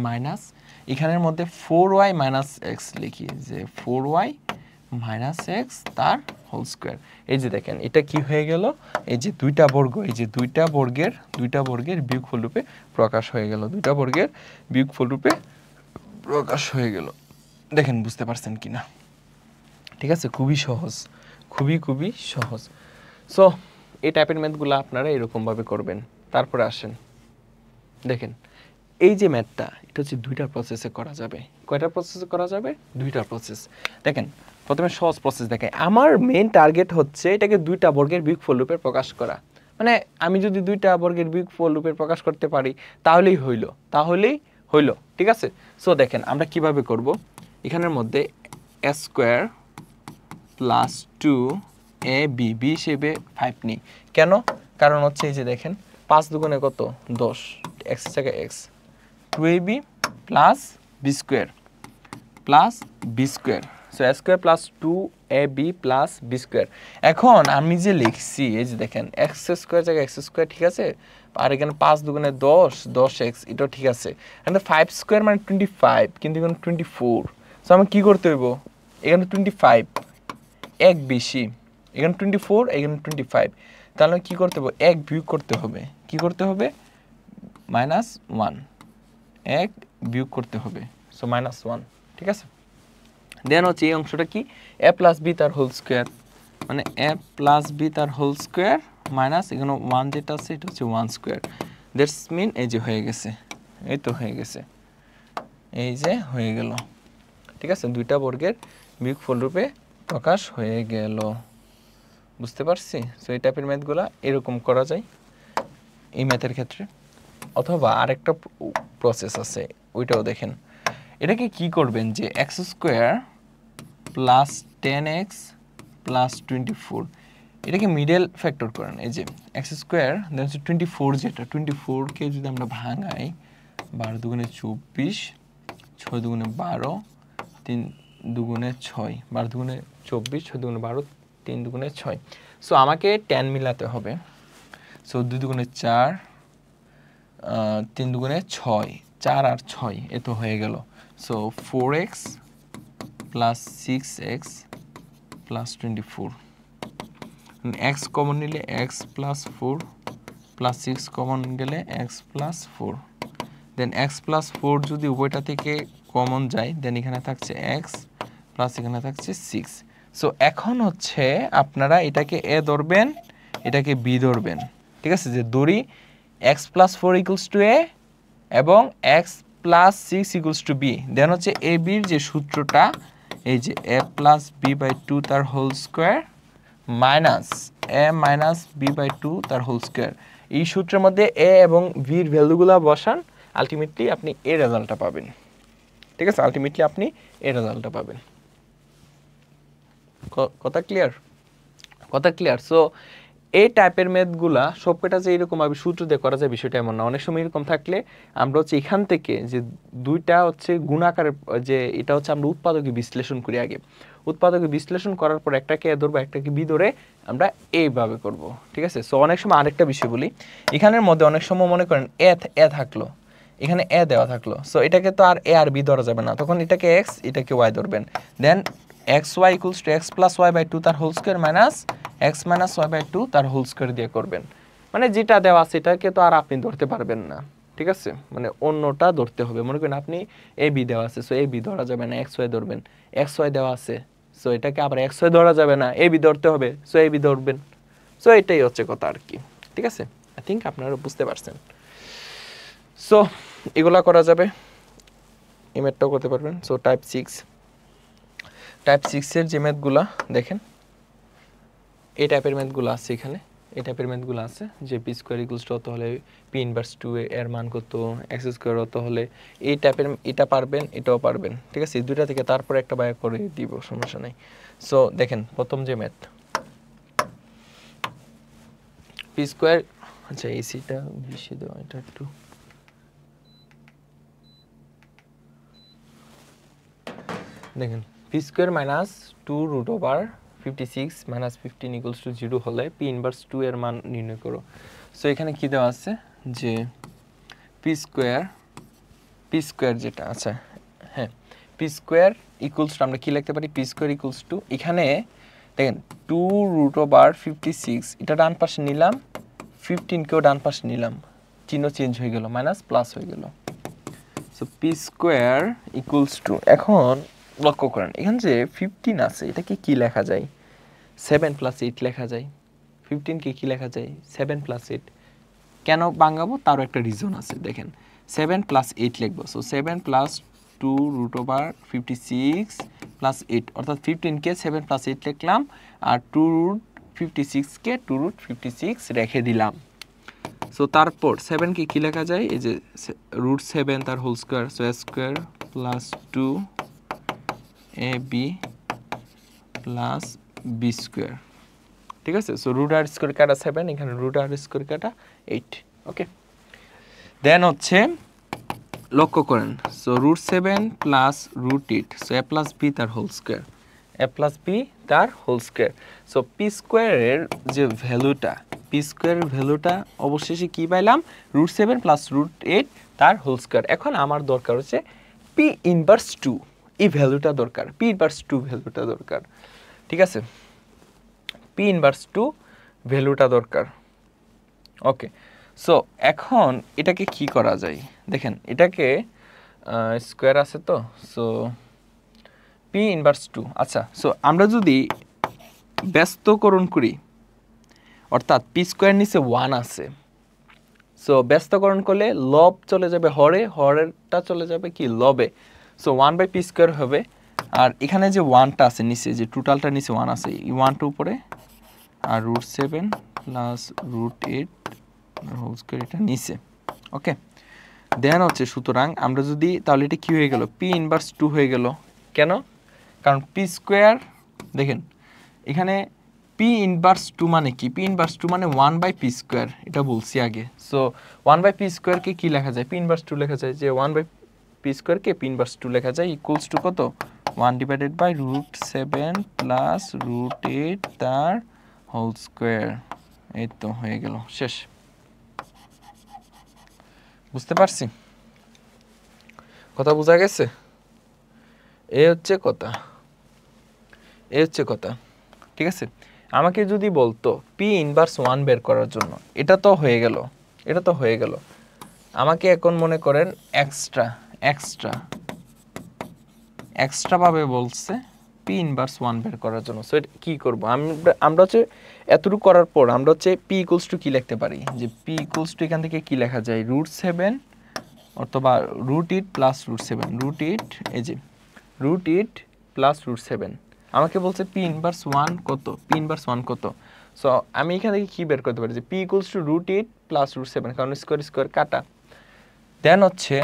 মাইনাস এখানের মধ্যে 4y মাইনাস এক্স লিখি যে 4y মাইনাস এক্স তার হোল স্কোয়ার এই যে দেখেন এটা কি হয়ে গেল এই যে দুইটা বর্গ এই যে দুইটা বর্গের বিয়োগফল রূপে প্রকাশ হয়ে গেল দেখেন বুঝতে পারছেন কিনা ঠিক আছে খুবই সহজ সো এই টাইপের ম্যাথগুলো আপনারা এরকম ভাবে করবেন তারপরে আসেন দেখেন এই যে ম্যাথটা এটা হচ্ছে দুইটা প্রসেসে করা যাবে কয়টা প্রসেসে করা যাবে দুইটা প্রসেস দেখেন প্রথমে সহজ প্রসেস দেখাই আমার মেইন টার্গেট হচ্ছে এটাকে দুইটা বর্গের বিয়োগফল রূপে প্রকাশ করা মানে আমি যদি দুইটা বর্গের বিয়োগফল রূপে প্রকাশ করতে পারি তাহলেই হইল ঠিক আছে সো দেখেন আমরা কিভাবে করব এখানের মধ্যে a square plus 2ab b হিসেবে 5 নিই কেন কারণ হচ্ছে এই যে দেখেন 5 দুগুণে কত 10 x এর জায়গায় x 2ab plus b square so a square plus 2ab plus b square এখন আমি যে লিখছি এই যে দেখেন x স্কয়ার জায়গায় x স্কয়ার ঠিক আছে আর এখানে 5 দুগুণে 10x এটা ঠিক আছে এখানে 5 স্কয়ার মানে 25 কিন্তু এখানে 24 সো আমি কি করতে হইব এখানে 25 এক বেশি এখানে 24 এখানে 25 তাহলে কি করতে হবে এক বিয়োগ করতে হবে কি করতে হবে -1 এক বিয়োগ করতে হবে সো -1 ঠিক আছে দেন হচ্ছে এই অংশটা কি a প্লাস b তার হোল স্কয়ার মানে a প্লাস b তার হোল স্কয়ার মাইনাস এখানে 1 যেটা আছে এটা হচ্ছে 1 স্কয়ার দ্যাটস মিন এই যে হয়ে গেছে এই তো হয়ে গেছে এই যে হয়ে গেল ঠিক আছে দুইটা বর্গের বিয়োগফল রূপে প্রকাশ হয়ে গেল বুঝতে পারছি সো এই টাইপের ম্যাথগুলো এরকম করা যায় এই ম্যাথের ক্ষেত্রে অথবা আরেকটা প্রসেস আছে ওইটাও দেখেন এটাকে কি করবেন যে x square plus 10x plus 24 এটাকে মিডল ফ্যাক্টর করেন এই যে x স্কয়ার দেন হচ্ছে 24 যেটা 24 কে যদি আমরা ভাঙাই 12 দুগুণে 24 6 দুগুণে 12 3 দুগুণে 6 12 দুগুণে 24 6 দুগুণে 12 3 দুগুণে 6 সো আমাকে 10 মিলাতে হবে সো 2 দুগুণে 4 3 দুগুণে 6 4 আর 6 এত হয়ে গেল so 4x plus 6x plus 24 x common নিলে x প্লাস 4 প্লাস 6 কমন গেলে এক্স প্লাস 4, দেন এক্স প্লাস 4 যদি উভয়টা থেকে কমন যায় দেন এখানে থাকছে এক্স প্লাস এখানে থাকছে 6। সো এখন হচ্ছে আপনারা এটাকে এ ধরবেন, এটাকে বি ধরবেন, ঠিক আছে? যে ধরি x plus 4 equals to a এবং x plus 6 equals to b, then হচ্ছে এ বির যে সূত্রটা এই যে এ প্লাস বি বাই 2 তার whole square minus A minus B by 2 তার হোল স্কোয়ার, এই সূত্রের মধ্যে এ এবং বির ভ্যালুগুলো বসান, আলটিমেটলি আপনি এই রেজাল্টটা পাবেন, ঠিক আছে? আলটিমেটলি আপনি এই রেজাল্টটা পাবেন। কথা ক্লিয়ার? কথা ক্লিয়ার? সো এই টাইপের ম্যাথগুলা সবকটা যে এরকমভাবে সূত্র দিয়ে করা যায় বিষয়টা এমন না। অনেক সময় এরকম থাকলে আমরা হচ্ছে এখান থেকে যে দুইটা হচ্ছে গুণাকারের যে এটা হচ্ছে আমরা উৎপাদকে বিশ্লেষণ করি আগে, উৎপাদকে বিশ্লেষণ করার পর একটাকে এ ধরবো একটাকে বি ধরে আমরা এইভাবে করব, ঠিক আছে? সো অনেক সময় আরেকটা বিষয় বলি, এখানের মধ্যে অনেক সময় মনে করেন এ থাকলো, এখানে এ দেওয়া থাকলো, সো এটাকে তো আর এ আর বি ধরা যাবে না, তখন এটাকে এক্স এটাকে ওয়াই ধরবেন, then x y equals to x plus y by 2 তার whole square minus x minus y by 2 তার হোল স্কোয়ার দিয়ে করবেন। মানে যেটা দেওয়া আছে এটাকে তো আর আপনি ধরতে পারবেন না, ঠিক আছে? মানে অন্যটা ধরতে হবে। মনে করেন আপনি এ বি দেওয়া আছে, সো এ বি ধরা যাবে না, এক্স ওয়াই ধরবেন। এক্স ওয়াই দেওয়া আছে, সো এটাকে আবার এক্স ওয়াই ধরা যাবে না, এ বি ধরতে হবে, সো এ বি ধরবেন। সো এটাই হচ্ছে কথা আর কি, ঠিক আছে? আই থিঙ্ক আপনারা বুঝতে পারছেন। সো এগুলা করা যাবে, এই ম্যাথটাও করতে পারবেন। সো টাইপ 6 এর যে ম্যাথগুলা দেখেন, এই টাইপের ম্যাথগুলো আছে এখানে, এই টাইপের ম্যাথগুলো আছে যে পি স্কোয়ার ইকুয়ালস টু হতে হলে পি ইনভার্স 2 এর মান কত, এক্স স্কোয়ার হতে হলে এই টাইপের, এটা পারবেন এটাও পারবেন, ঠিক আছে? এই দুইটা থেকে তারপরে একটা বাই করে দিব, সমস্যা নেই। সো দেখেন প্রথম যে ম্যাথ পি স্কোয়ার, আচ্ছা এসিটা বেশি দেওয়া, এটা একটু দেখেন, P square minus 2 root over 56 minus 15 equals to 0 হলে পি ইনভার্স 2 এর মান নির্ণয় করো। সো এখানে কি দেওয়া আছে যে পি স্কোয়ার যেটা, আচ্ছা হ্যাঁ, পি স্কোয়ার ইকুয়ালস টু আমরা কি লিখতে পারি, পি স্কোয়ার ইকুয়ালস টু এখানে দেখেন 2 রুট ওভার 56, এটা ডান পাশে নিলাম, 15কেও ডান পাশে নিলাম, চিহ্ন চেঞ্জ হয়ে গেল, মাইনাস প্লাস হয়ে গেল। So p square equals two, এখন লক্ষ্য করেন এখানে যে 15 আছে এটাকে কি লেখা যায়, 7 প্লাস 8 লেখা যায়। 15কে কি লেখা যায়, 7 প্লাস 8। কেন ভাঙাবো তারও একটা রিজন আছে, দেখেন 7 প্লাস 8 লিখবো। So 7 plus 2 root over 56 plus 8, অর্থাৎ 15কে 7 প্লাস 8 লিখলাম, আর 2 রুট 56কে 2 রুট 56 রেখে দিলাম। সো তারপর 7কে কি লেখা যায়, এই যে রুট 7 তার whole square, so a square plus 2 A B plus B square, ঠিক আছে? সো রুট আর স্কোয়ার কাটা 7, এখানে রুট আর স্কোয়ার কাটা 8, ওকে? দেন হচ্ছে লক্ষ্য করেন, so root 7 plus root 8, so এ প্লাস বি তার whole square, a plus B তার হোল স্কোয়ার। সো পি স্কোয়ারের যে ভ্যালুটা, পি স্কোয়ারের ভ্যালুটা অবশেষে কি পাইলাম, রুট 7 প্লাস রুট 8 তার হোল স্কোয়ার। এখন আমার দরকার হচ্ছে পি ইনভার্স 2, এই ভ্যালুটা দরকার, পি ইনভার্স 2 ভ্যালুটা দরকার, ঠিক আছে? পি ইনভার্স 2 ভ্যালুটা দরকার, ওকে? সো এখন এটাকে কি করা যায়, দেখেন এটাকে স্কোয়ার আছে তো, সো পি ইনভার্স 2, আচ্ছা সো আমরা যদি ব্যস্তকরণ করি, অর্থাৎ পি স্কোয়ার নিচে 1 আছে, সো ব্যস্তকরণ করলে লব চলে যাবে হরে, হরেরটা চলে যাবে কি লবে, সো 1 বাই পি স্কোয়ার হবে। আর এখানে যে 1টা আছে নিচে, যে টোটালটা নিচে 1 আছে, এই 1টা উপরে, আর root 7 plus root 8 whole square এটা নিচে, ওকে? দেন হচ্ছে সুতরাং আমরা যদি, তাহলে এটা কি হয়ে গেল, পি ইনভার্স 2 হয়ে গেল। কেন? কারণ পি স্কোয়ার, দেখেন এখানে পি ইনভার্স 2 মানে কি, পি ইনভার্স 2 মানে 1 বাই পি স্কোয়ার, এটা বলছি আগে। সো 1 বাই পি স্কোয়ারকে কি লেখা যায়, পি ইনভার্স 2 লেখা যায়, যে 1 বাই পি স্কোয়ারকে পি ইনভার্স 2 লেখা যায় ইকুয়ালস টু কত, 1 divided by root 7 plus root 8 তার হোল স্কোয়ার। এই তো হয়ে গেল, শেষ। বুঝতে পারছি? কথা বোঝা গেছে? এই হচ্ছে কথা, এই হচ্ছে কথা, ঠিক আছে? আমাকে যদি বলতো পি ইনভার্স 1 বের করার জন্য, এটা তো হয়ে গেল, এটা তো হয়ে গেল। আমাকে এখন মনে করেন এক্সট্রা ভাবে বলছে পি ইনভার্স 1 বের করার জন্য। সো এটা কি করব, আমরা হচ্ছে এতটুকু করার পর আমরা হচ্ছে পি ইকুয়ালস টু কি লিখতে পারি, যে পি ইকুয়ালস টু এখান থেকে কি লেখা যায়, √7 অথবা √8 প্লাস √7, √8 এই যে √8 প্লাস √7। আমাকে বলছে পি ইনভার্স 1 কত, পি ইনভার্স 1 কত। সো আমি এখান থেকে কি বের করতে পারি, যে পি ইকুয়ালস টু √8 প্লাস √7, কারণ স্কোয়ার কাটা। দেন হচ্ছে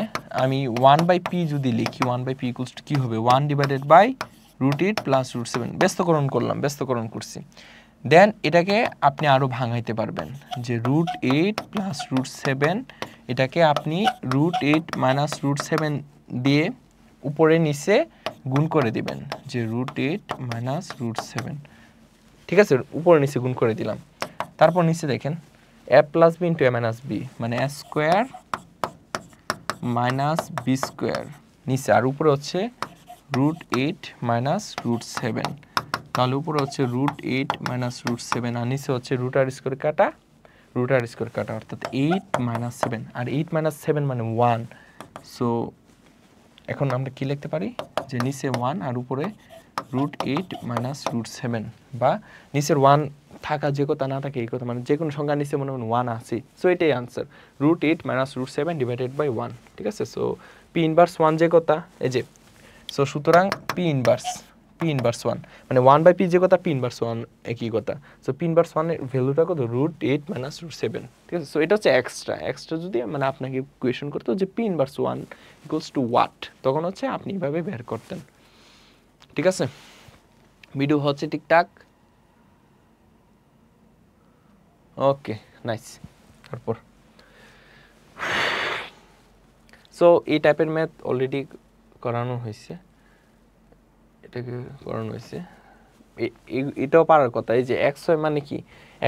আমি 1/p যদি লিখি, 1/p ইকুয়ালস টু কি হবে, 1 ডিভাইডেড বাই √8 প্লাস √7। ব্যস্তকরণ করছি। দেন এটাকে আপনি আরও ভাঙাইতে পারবেন, যে √8 প্লাস √7, এটাকে আপনি √8 মাইনাস √7 দিয়ে উপরে নিচে গুণ করে দিবেন, যে √8 মাইনাস √7। ঠিক আছে, উপরে নিচে গুণ করে দিলাম। তারপর নিচে দেখেন a plus B into a minus B, মানে a square minus B square নিচে, আর উপরে হচ্ছে √8 মাইনাস √7। তাহলে উপরে হচ্ছে √8 মাইনাস √7, আর নিচে হচ্ছে √r স্কোয়ার কাটা, অর্থাৎ 8 মাইনাস 7, আর 8 মাইনাস 7 মানে 1। সো এখন আমরা কি লিখতে পারি, যে নিচে 1 আর উপরে √8 মাইনাস √7, বা নিচের 1 থাকা যে কথা না থাকে এই কথা, মানে যে কোনো সংখ্যার নিচে মনে হয় 1 আছে। সো এটাই আনসার, √8 মাইনাস √7 ডিভাইডেড বাই 1। ঠিক আছে, সো পি ইনভার্স 1 যে কথা, এই যে, সো সুতরাং পি ইনভার্স 1 মানে 1/p যে কথা, পি ইনভার্স 1 একই কথা। সো পি ইনভার্স 1 এর ভ্যালুটা কত, √8 মাইনাস √7। ঠিক আছে, সো এটা হচ্ছে এক্সট্রা যদি মানে আপনাকে কোয়েশ্চেন করতো যে P inverse 1 equals two what, তখন হচ্ছে আপনি এইভাবে বের করতেন। ঠিক আছে, ভিডিও হচ্ছে ঠিকঠাক, ওকে নাইস। তারপর সো এই টাইপের ম্যাথ অলরেডি করানো হয়েছে, এটাকে করানো হয়েছে, এটাও পারার কথা। এই যে xy মানে কি,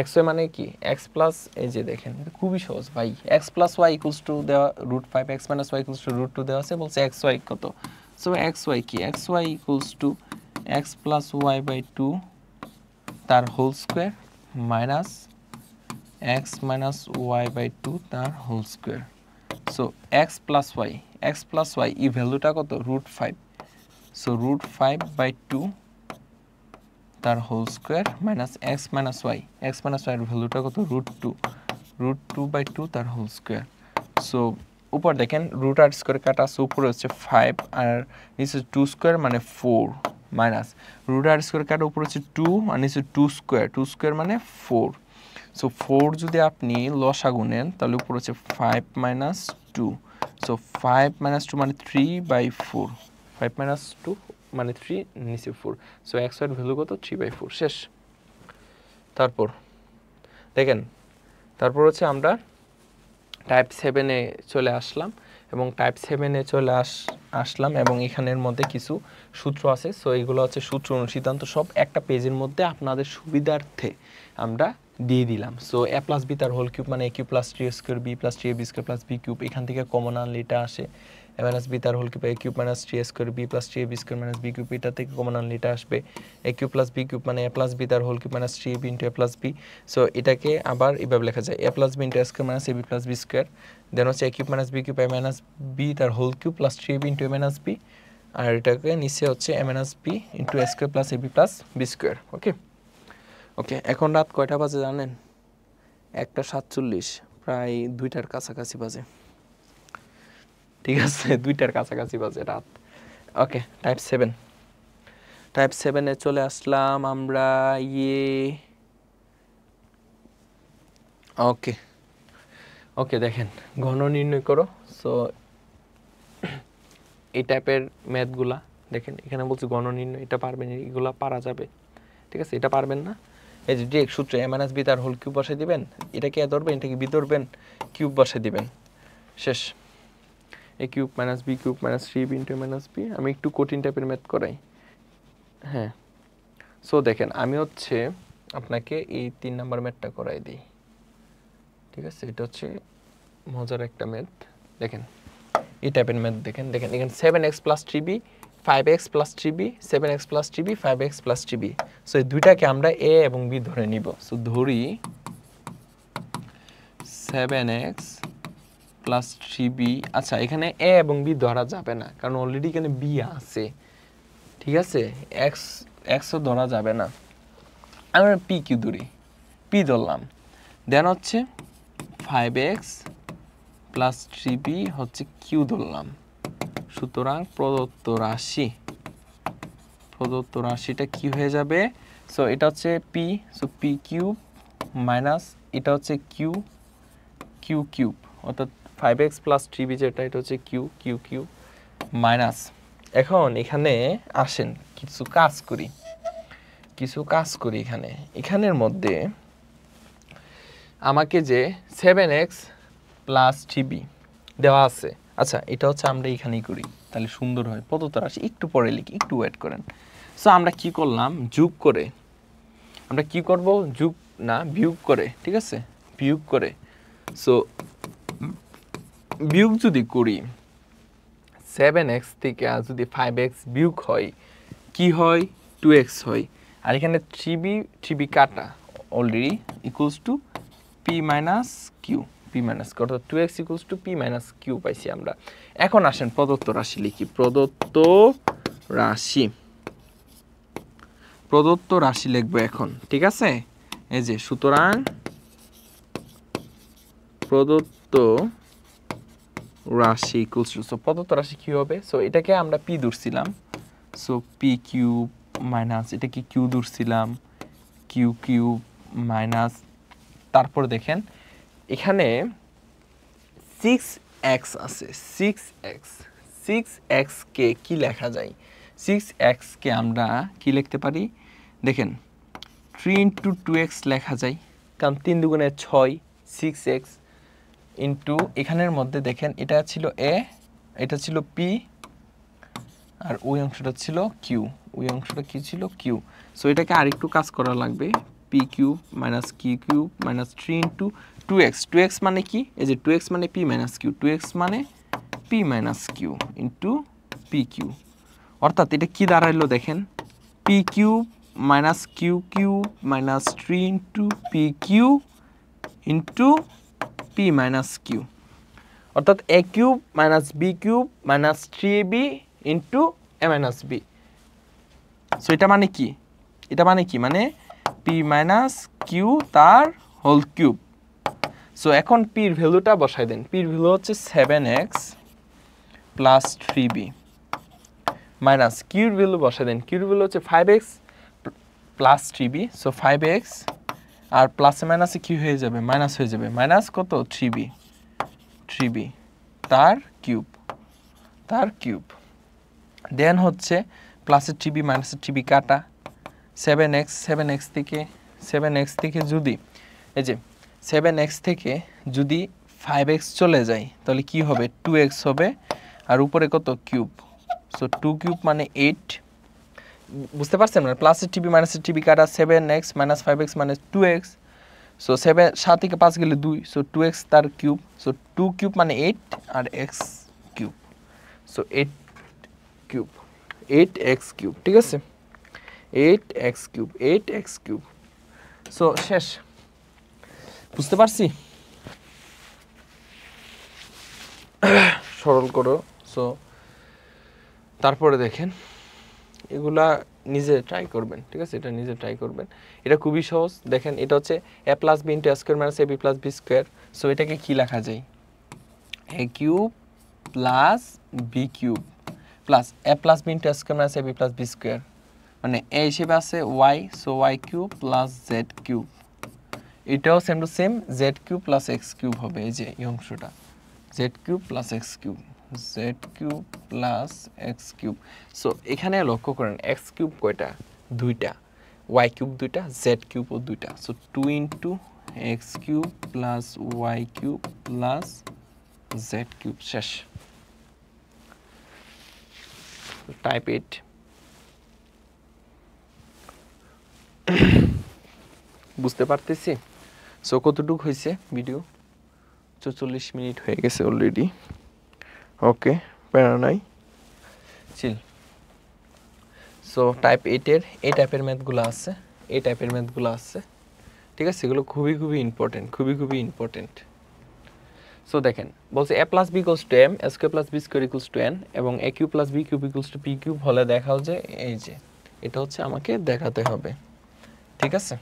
xy মানে কি x প্লাস, এই যে দেখেন এটা খুবই সহজ ভাই, x plus y equals to দেওয়া √5, x minus y equals to √2 দেওয়া আছে, বলছে xy কত। সো xy কি, xy equals to x plus y by 2 তার whole square minus x minus y by 2 তার whole square. So x plus y এই ভ্যালুটা কত, √5। সো √5 বাই 2 তার whole square minus x minus y এর ভ্যালুটা কত, √2 বাই 2 তার হোল স্কোয়ার। সো উপর দেখেন √r স্কোয়ার কাটা আছে, উপরে হচ্ছে 5 আর নিচে 2 স্কোয়ার মানে 4, মাইনাস √r স্কোয়ার কাটা উপরে হচ্ছে 2 আর নিচে 2 স্কোয়ার মানে 4। সো 4 যদি আপনি লসাগু নেন তাহলে উপরে হচ্ছে 5 মাইনাস 2। সো 5 মাইনাস 2 মানে 3/4, 5 মাইনাস 2 মানে 3, নিচে 4। সো x এর ভ্যালু কত, 3/4, শেষ। তারপর দেখেন, তারপর হচ্ছে আমরা টাইপ 7-এ চলে আসলাম, এবং টাইপ 7-এ চলে আসলাম এবং এখানের মধ্যে কিছু সূত্র আছে। সো এইগুলো হচ্ছে সূত্র অনুসিদ্ধান্ত, সব একটা পেজের মধ্যে আপনাদের সুবিধার্থে আমরা দিয়ে দিলাম। সো a প্লাস বি তার হোল কিউব মানে a cube plus 3a square B plus 3ab square plus B cube, এখান থেকে কমন আনলে এটা আসে। a মাইনাস বি তার whole cube a cube minus 3a square B plus 3ab square minus B cube, এটা থেকে common আনলে এটা আসবে। a cube plus B cube মানে a প্লাস বি তার whole cube minus 3ab into a plus b. So এটাকে আবার এভাবে লেখা যায় a plus B into a square minus ab plus B square. Then হচ্ছে a cube minus B cube a minus B তার whole cube plus 3ab into a minus b, আর এটাকে নিচে হচ্ছে a minus b into a square plus ab plus B square. Okay, এখন রাত কয়টা বাজে জানেন? 1:47, প্রায় 2টার কাছাকাছি বাজে। ঠিক আছে, 2টার কাছাকাছি বাজে রাত। ওকে, টাইপ 7-এ চলে আসলাম আমরা। ওকে দেখেন, ঘন নির্ণয় করো। সো এই টাইপের ম্যাথগুলা দেখেন, এখানে বলছে ঘন নির্ণয়, এটা পারবেন, এগুলা পারা যাবে। ঠিক আছে, এটা পারবেন না, এই যে ডিরেক্ট সূত্রে a মাইনাস বি তার হোল কিউব বসে দিবেন, এটাকে a ধরবেন, এটাকে বি ধরবেন, কিউব বসে দিবেন, শেষ। a cube minus B cube minus 3b into a minus B. আমি একটু কঠিন টাইপের ম্যাথ করাই, হ্যাঁ। সো দেখেন, আমি হচ্ছে আপনাকে এই 3 নাম্বার ম্যাথটা করাই দিই। ঠিক আছে, এটা হচ্ছে মজার একটা ম্যাথ। দেখেন এই টাইপের ম্যাথ, দেখেন এখানে 7x plus 3b 5x plus 3b 7x plus 3b 5x plus 3b। So এই দুইটাকে আমরা a এবং b ধরে নিব। সো ধরি 7x প্লাস 3b। আচ্ছা, এখানে a এবং b ধরা যাবে না, কারণ অলরেডি এখানে b আছে, ঠিক আছে? x ও ধরা যাবে না। আমরা p q ধরি, p ধরলাম, দেন হচ্ছে 5x প্লাস 3b হচ্ছে q ধরলাম। সুতরাং প্রদত্ত রাশিটা কি হয়ে যাবে? সো এটা হচ্ছে p, so p cube minus এটা হচ্ছে q কিউব, অর্থাৎ 5x প্লাস 3b যেটা, এটা হচ্ছে q কিউব মাইনাস। এখন এখানে আসেন কিছু কাজ করি এখানের মধ্যে আমাকে যে 7x প্লাস 3b দেওয়া আছে। আচ্ছা, এটা হচ্ছে আমরা এখানেই করি, তাহলে সুন্দর হয়। প্রদত্ত রাশি একটু পরে লিখি, একটু ওয়েট করেন। সো আমরা কি করলাম, যোগ করে, আমরা কি করব, যোগ না বিয়োগ করে, ঠিক আছে, বিয়োগ করে। সো বিয়োগ যদি করি 7x থেকে আর যদি 5x বিয়োগ হয় কি হয়, 2x হয়। আর এখানে 3b কাটা already equals to p minus Q, অর্থাৎ 2x equals to p minus Q পাইছি আমরা। এখন আসেন প্রদত্ত রাশি লিখি। প্রদত্ত রাশি লিখবো এখন, ঠিক আছে? এই যে সুতরাং প্রদত্ত রাশি ইকুয়ালস টু, সো প্রদত্ত রাশি কি হবে? সো এটাকে আমরা p ধরছিলাম, সো p কিউব মাইনাস এটা কি q ধরছিলাম, q কিউব মাইনাস, তারপর দেখেন এখানে 6x আছে, 6x কে কি লেখা যায়? 6x কে আমরা কি লিখতে পারি? দেখেন 3 ইন্টু 2x লেখা যায়, কারণ 3 দুগুণে 6, 6x ইন্টু এখানের মধ্যে দেখেন এটা ছিল a, এটা ছিল p, আর ওই অংশটা ছিল q, কি ছিল q। সো এটাকে আরেকটু কাজ করা লাগবে, p cube minus q cube minus 3 into 2x মানে কি? এই যে 2x মানে p মাইনাস q, 2x মানে p minus q into p cube. অর্থাৎ এটা কি দাঁড়াইলো দেখেন, p cube minus q cube minus 3 into p cube into p minus q, অর্থাৎ a cube minus b cube minus 3ab into a minus b। So এটা মানে কি? মানে p minus q তার হোল কিউব। সো এখন p এর ভ্যালুটা বসাই দেন। p এর ভ্যালু হচ্ছে 7x plus 3b minus q এর ভ্যালু বসাই দেন। q এর ভ্যালু হচ্ছে 5x plus 3b, so 5x আর প্লাসে মাইনাসে কি হয়ে যাবে? মাইনাস হয়ে যাবে। মাইনাস কত? 3b তার কিউব। দেন হচ্ছে প্লাসের 3b মাইনাসের 3b কাটা, 7x থেকে যদি এই যে 7x থেকে যদি 5x চলে যায় তাহলে কি হবে? 2x হবে, আর উপরে কত? কিউব। সো 2 কিউব মানে 8। বুঝতে পারছেন? মানে প্লাসের 3b মাইনাসের 3b কাটা, 7x মাইনাস 5x মানে 2x। সো 7 থেকে 5 গেলে 2, সো 2x তার কিউব। সো 2 কিউব মানে 8 আর x cube, so 8x cube, ঠিক আছে? 8x cube. সো শেষ। বুঝতে পারছি? সরল করো। সো তারপরে দেখেন এগুলা নিজে ট্রাই করবেন, ঠিক আছে? এটা নিজে ট্রাই করবেন, এটা খুবই সহজ। দেখেন এটা হচ্ছে a plus B into a square minus ab plus B square. So এটাকে কি লেখা যায়? a cube plus B cube plus a plus B into a square minus ab plus B square, মানে a হিসেবে আছে y, so y cube plus z cube. এটাও same to same z cube plus x cube হবে, এই যে এই অংশটা z cube plus x cube, so এখানে লক্ষ্য করেন x কিউব কয়টা? 2টা, y কিউব 2টা, z কিউবও 2টা। So 2 into x cube plus y cube plus z cube. শেষ। টাইপ 8। বুঝতে পারতেছি? সো কতটুকু হয়েছে ভিডিও? 44 মিনিট হয়ে গেছে অলরেডি। ওকে, প্যারা নাই, চিল। সো টাইপ 8-এর এই টাইপের ম্যাথগুলো আছে, এই টাইপের ম্যাথগুলো আছে, ঠিক আছে? এগুলো খুবই খুবই ইম্পর্টেন্ট, খুবই খুবই ইম্পর্টেন্ট। সো দেখেন বলছে a plus B equals to m, a square plus B square equals to n, এবং a cube plus B cube equals to P cube হলে দেখাও যে এই যে এটা হচ্ছে আমাকে দেখাতে হবে, ঠিক আছে?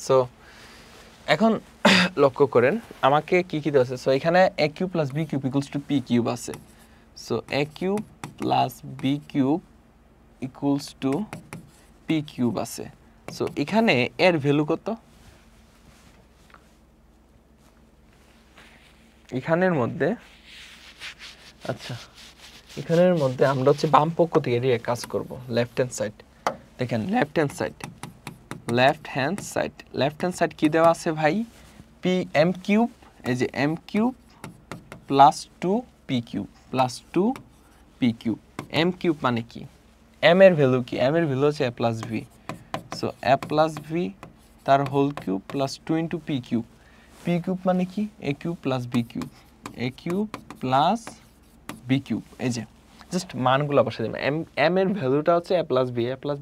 সো এখন লক্ষ্য করেন আমাকে কি কি দেওয়া আছে। সো এখানে a cube plus B cube equals to P cube আছে। So a cube plus B cube equals to P cube আছে। সো এখানে এর ভ্যালু কত? এখানের মধ্যে, আচ্ছা এখানের মধ্যে আমরা হচ্ছে বাম পক্ষ থেকে এরিয়া কাজ করব, লেফট হ্যান্ড সাইড। দেখেন left hand side, left hand side, left hand side কি দেওয়া আছে ভাই? পি এম কিউব, এই যে M cube plus two P cube, plus two P cube. M cube মানে কি? এম এর ভ্যালু কি? এম এর ভ্যালু হচ্ছে এ প্লাস ভি। সো এ প্লাস ভি তার whole cube plus two into P cube. P cube মানে কি? A cube plus B cube, A cube plus B cube. এই যে জাস্ট মানগুলো বসে দিলাম। এম এর ভ্যালুটা হচ্ছে এ প্লাস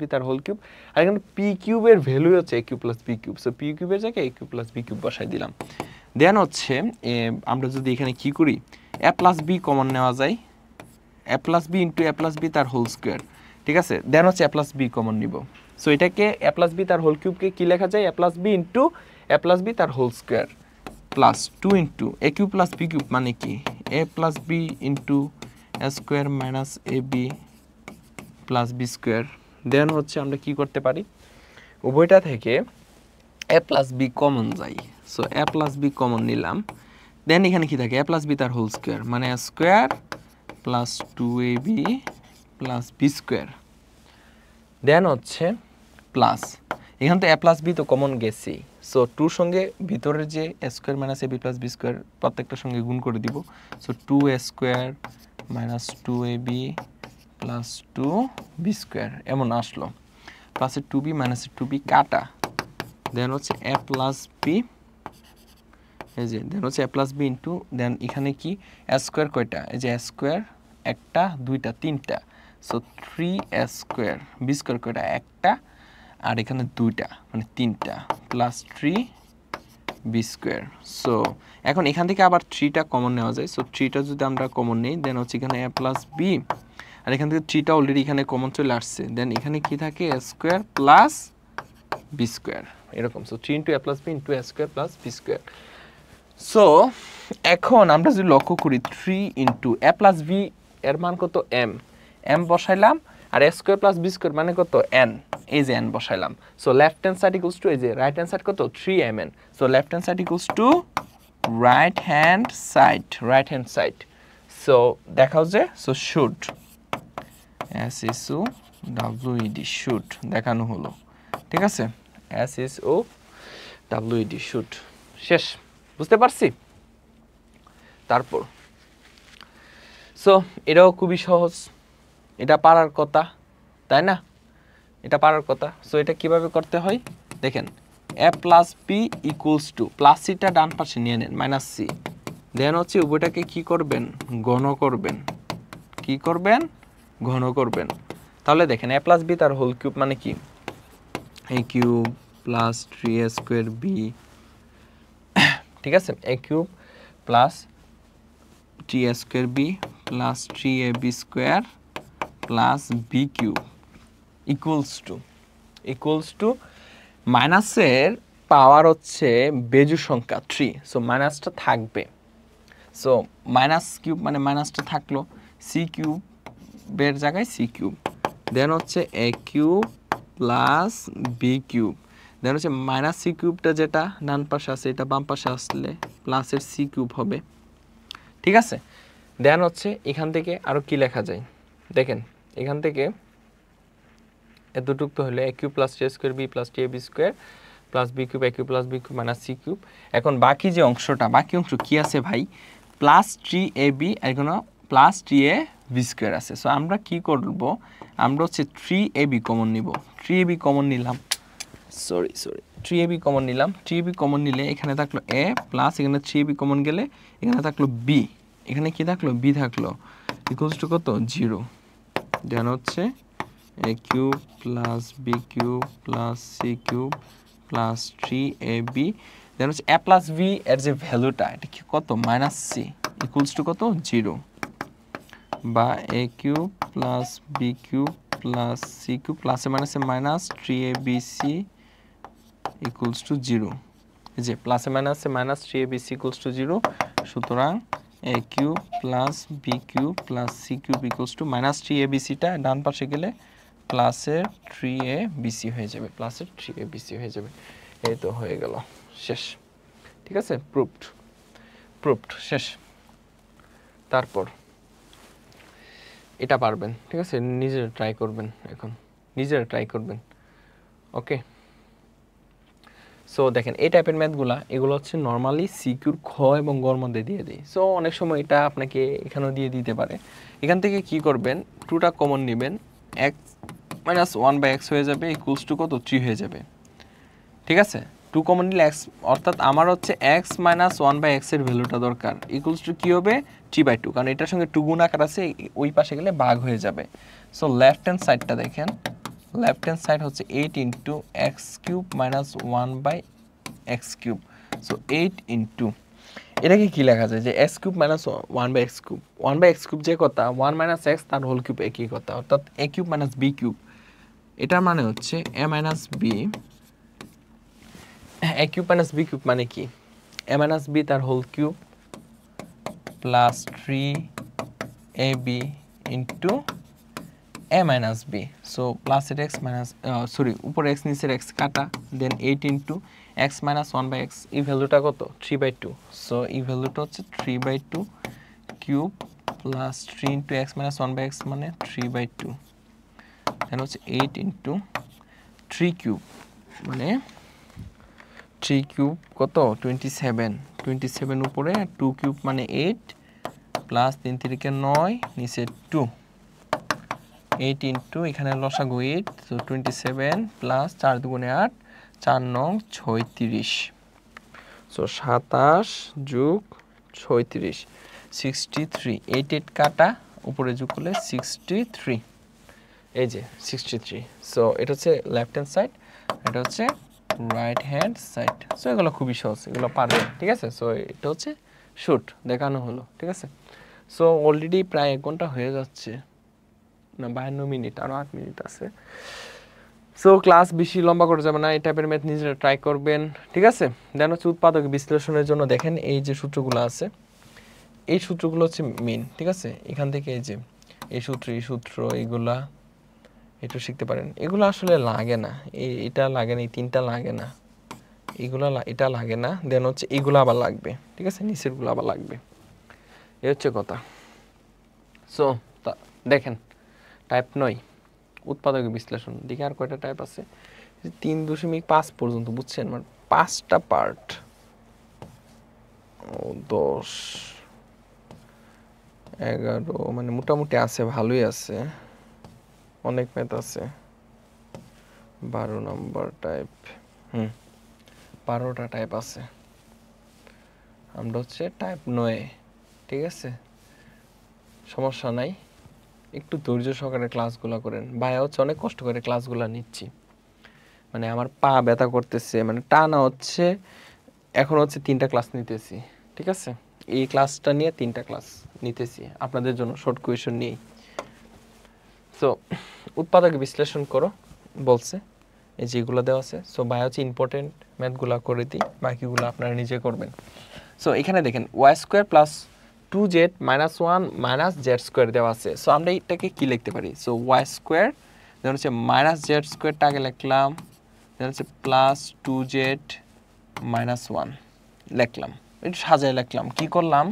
বি তার হোল কিউব, আর এখানে পি কিউবের ভ্যালু হচ্ছে এ cube plus B cube. So পি কিউবের জায়গায় a cube plus B cube বসাই দিলাম। দেন হচ্ছে আমরা যদি এখানে কি করি, এ প্লাস বি কমন নেওয়া যায়, A plus B into A plus B তার হোল স্কোয়ার, ঠিক আছে? দেন হচ্ছে এ প্লাস বি কমন নিব। সো এটাকে এ প্লাস বি তার হোল কিউবকে কি লেখা যায়? A plus B into A plus B তার whole square plus two into A cube plus B cube মানে কি? A plus B into A square minus A B plus B square. Then হচ্ছে আমরা কি করতে পারি, উভয়টা থেকে এ প্লাস বি কমন যাই। সো এ প্লাস বি কমন নিলাম। দেন এখানে কি থাকে? এ প্লাস বি তার হোল স্কোয়ার মানে a square plus two A B plus B square. Then হচ্ছে প্লাস, এখান তো এ প্লাস বি তো কমন গেছি। সো টুর সঙ্গে ভিতরের যে এ square minus A B plus B square প্রত্যেকটার সঙ্গে গুণ করে দিব। So two A square minus two A B plus two B square এমন আসলো। প্লাসের টু বি মাইনাসের টু বি কাটা। দেন হচ্ছে এ প্লাস বি, এই যে দেন হচ্ছে এ প্লাস বি ইন্টু, দেন এখানে কি এ স্কোয়ার কয়টা? এই যে এ স্কোয়ার একটা দুইটা তিনটা, so three A square. B square কয়টা? একটা, আর এখানে দুইটা মানে তিনটা, plus three B square. So এখন এখান থেকে আবার থ্রিটা কমন নেওয়া যায়। সো থ্রিটা যদি আমরা কমন নিই, দেন হচ্ছে এখানে এ প্লাস বি, আর এখান থেকে থ্রিটা অলরেডি এখানে কমন চলে আসছে। দেন এখানে কি থাকে? A square plus B square, এরকম। So three into A plus B into A square plus B square. So এখন আমরা যদি লক্ষ্য করি, three into A plus B এর মান কত? এম, এম বসাইলাম, আর A square plus B square মানে কত? এন, এই যে এন বসাইলাম। So left hand side equals to, এই যে রাইট হ্যান্ড সাইড কত? Three M N. So left hand side equals to right hand side, right hand side. So দেখাও যে, so should, S is O W ED, should দেখানো হলো, ঠিক আছে? S is O W ED, should. শেষ, বুঝতে পারছি? তারপর সো এটাও খুবই সহজ, এটা পারার কথা, তাই না? এটা পারার কথা। সো এটা কিভাবে করতে হয় দেখেন, A plus B equals to, plus সিটা ডান পাশে নিয়ে নেন, মাইনাস সি। দেন হচ্ছে উভয়টাকে কি করবেন? ঘন করবেন। কি করবেন? ঘন করবেন। তাহলে দেখেন এ প্লাস বি তার হোল কিউব মানে কি? A cube plus three A square B, ঠিক আছে? A cube plus three A square B plus three A B square plus B cube equals to মাইনাসের পাওয়ার হচ্ছে বেজোড় সংখ্যা থ্রি। সো মাইনাসটা থাকবে। সো মাইনাস কিউব মানে মাইনাসটা থাকলো, সি কিউবের জায়গায় সি কিউব। দেন হচ্ছে এ cube plus B cube. Then হচ্ছে মাইনাস সি কিউবটা যেটা ডান পাশে আছে, এটা বাম পাশে আসলে প্লাসের সি কিউব হবে, ঠিক আছে? দেন হচ্ছে এখান থেকে আরও কি লেখা যায় দেখেন, এখান থেকে এতটুক তো হলো A cube plus three square B plus three A B square plus B cube, A cube plus B cube minus C cube. এখন বাকি যে অংশটা, বাকি অংশ কি আছে ভাই? প্লাস টি এ বি, এখনো plus three A B square আছে। সো আমরা কি করব? আমরা হচ্ছে থ্রি এ বি কমন নিব। থ্রি এ বি কমন নিলাম, থ্রি এ বি কমন নিলাম। থ্রি এ বি কমন নিলে এখানে থাকলো এ প্লাস, এখানে থ্রি এ বি কমন গেলে এখানে থাকলো বি, এখানে কি থাকলো? বি থাকলো, ইকুয়ালস টু কত? 0। দেন হচ্ছে a cube plus B cube plus C cube plus 3ab then হচ্ছে a প্লাস b এর যে ভ্যালুটা এটা কি কত মাইনাস সি ইকুয়ালস টু কত 0 বা a cube plus B cube plus C cube প্লাসে মাইনাসে মাইনাস 3abc ইকুয়ালস টু 0 এই যে প্লাসে মাইনাসে মাইনাস 3abc ইকুয়ালস টু 0 সুতরাং a cube plus B cube plus C cube equals to minus 3abcটা ডান পাশে গেলে প্লাসের 3abc হয়ে যাবে প্লাসের 3abc হয়ে যাবে এই তো হয়ে গেল শেষ ঠিক আছে প্রুফড শেষ তারপর এটা পারবেন ঠিক আছে নিজেরা ট্রাই করবেন এখন নিজেরা ট্রাই করবেন ওকে সো দেখেন এই টাইপের ম্যাথগুলা এগুলো হচ্ছে নর্মালি সিকিউর খ এবং গর মধ্যে দিয়ে দিই সো অনেক সময় এটা আপনাকে এখানেও দিয়ে দিতে পারে এখান থেকে কি করবেন 2টা কমন নেবেন x মাইনাস 1/x হয়ে যাবে ইকুয়ালস টু কত 3 হয়ে যাবে ঠিক আছে 2 কমন নিলে x অর্থাৎ আমার হচ্ছে x মাইনাস 1/x এর ভ্যালুটা দরকার ইকুয়ালস টু কি হবে 3/2 কারণ এটার সঙ্গে 2 গুণ আকার আছে ওই পাশে গেলে ভাগ হয়ে যাবে সো লেফট হ্যান্ড সাইডটা দেখেন লেফট হ্যান্ড সাইড হচ্ছে 8 into X cube minus 1/x cube so 8 into এটাকে কি লেখা যায় যে X cube minus 1/x cube 1/x cube যে কথা 1 মাইনাস এক্স তার হোল কিউব একই কথা অর্থাৎ a cube minus B cube এটার মানে হচ্ছে a minus B a cube minus B cube মানে কি a মাইনাস বি তার whole cube plus 3ab into a minus b so plus x minus sorry উপরে x নিচের x কাটা then 8 into x minus 1/x এই ভ্যালুটা কত 3/2 so এই ভ্যালুটা হচ্ছে 3/2 cube plus 3 into x minus 1/x মানে 3/2 then হচ্ছে 8 into 3 কিউব মানে 3 কিউব কত 27 উপরে 2 কিউব মানে 8 প্লাস 3 3 কে 9 নিচে 2 8 ইন্টু এখানে লসাগু 8 সো 27 প্লাস 4 দুগুণে 8 4 নং 36 সো 27 যোগ 36 63 8 কাটা উপরে যোগ করলে 63 এই যে 63 সো এটা হচ্ছে লেফট হ্যান্ড সাইড এটা হচ্ছে রাইট হ্যান্ড সাইড সো এগুলো খুবই সহজ এগুলো পারবেন ঠিক আছে সো এটা হচ্ছে শুট দেখানো হলো ঠিক আছে সো অলরেডি প্রায় 1 ঘন্টা হয়ে যাচ্ছে না 52 মিনিট আরো 8 মিনিট আছে সো ক্লাস বেশি লম্বা করে যাবে না এই টাইপের ম্যাথ নিজেরা ট্রাই করবেন ঠিক আছে দেন হচ্ছে উৎপাদক বিশ্লেষণের জন্য দেখেন এই যে সূত্রগুলো আছে এই সূত্রগুলো হচ্ছে মেইন ঠিক আছে এখান থেকে এই যে এই সূত্র এগুলা একটু শিখতে পারেন এগুলো আসলে লাগে না এটা লাগে না এই তিনটা লাগে না এগুলা এটা লাগে না দেন হচ্ছে এগুলো আবার লাগবে ঠিক আছে নিচের গুলো আবার লাগবে এই হচ্ছে কথা সো দেখেন টাইপ 9 উৎপাদক বিশ্লেষণ দেখি আর কয়টা টাইপ আছে 3.5 পর্যন্ত বুঝছেন মানে 5টা পার্ট 10 11 মানে মোটামুটি আছে ভালোই আছে অনেক ম্যাথ আছে 12 নম্বর টাইপ 12টা টাইপ আছে আমরা হচ্ছে টাইপ 9 ঠিক আছে সমস্যা নাই একটু ধৈর্য সহকারে ক্লাসগুলো করেন ভাইয়া হচ্ছে অনেক কষ্ট করে ক্লাসগুলো নিচ্ছি মানে আমার পা ব্যথা করতেছে মানে টানা হচ্ছে এখন হচ্ছে 3টা ক্লাস নিতেছি ঠিক আছে এই ক্লাসটা নিয়ে 3টা ক্লাস নিতেছি আপনাদের জন্য শর্ট কোয়েশ্চন নিয়ে সো উৎপাদক বিশ্লেষণ করো বলছে এই যেগুলো দেওয়া আছে সো ভাইয়া হচ্ছে ইম্পর্টেন্ট ম্যাথগুলো করে দিই বাকিগুলো আপনারা নিজে করবেন সো এখানে দেখেন y² plus 2z minus 1 minus z square দেওয়া আছে সো আমরা এটাকে কি লিখতে পারি সো y² দেন হচ্ছে মাইনাস z স্কয়ারটা আগে লিখলাম দেন হচ্ছে প্লাস 2z minus 1 লিখলাম একটু সাজায় লিখলাম কি করলাম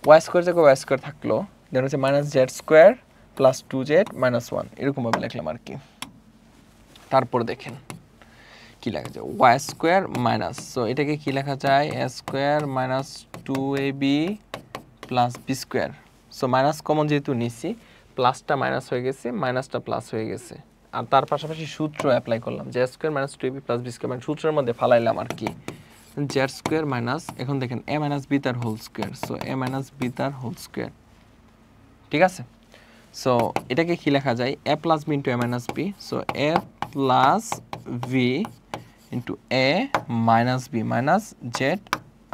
y² জায়গায় y² থাকলো দেন হচ্ছে minus z square plus 2z minus 1 এরকম ভাবে লিখলাম আর কি তারপর দেখেন কি লেখা যায় y² মাইনাস সো এটাকে কি লেখা যায় a² minus 2ab plus b² so minus common যেহেতু নিছি প্লাসটা মাইনাস হয়ে গেছে মাইনাসটা প্লাস হয়ে গেছে আর তার পাশাপাশি সূত্র অ্যাপ্লাই করলাম z² minus 2ab plus b² মানে সূত্রের মধ্যে ফালাইলাম আর কি z² মাইনাস এখন দেখেন a minus b তার whole square so a minus b তার হোল স্কয়ার ঠিক আছে সো এটাকে কি লেখা যায় a plus B into a minus B. So a plus B into a minus B minus Z,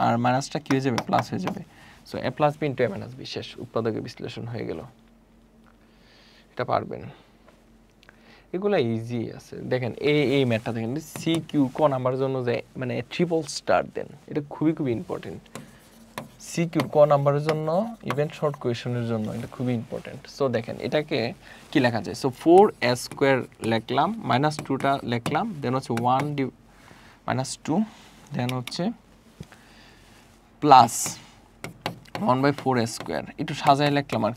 আর মাইনাসটা কি হয়ে যাবে প্লাস হয়ে যাবে। So a plus B into a minus B, শেষ, উৎপাদকের বিশ্লেষণ হয়ে গেল। এটা পারবেন, এগুলো ইজি আছে। দেখেন এই ম্যাথটা দেখেন, সি কিউ ক নাম্বারের জন্য যে মানে ট্রিপল স্টার দেন, এটা খুবই খুবই ইম্পর্টেন্ট। সি কিউ ক নাম্বারের জন্য, ইভেন শর্ট কোয়েশনের জন্য এটা খুবই ইম্পর্টেন্ট। সো দেখেন এটাকে কি লেখা যায়, সো 4a² লিখলাম, মাইনাস 2টা লিখলাম, দেন হচ্ছে 1 মাইনাস 2, দেন হচ্ছে প্লাস 1/4a², একটু সাজায় লিখলাম আর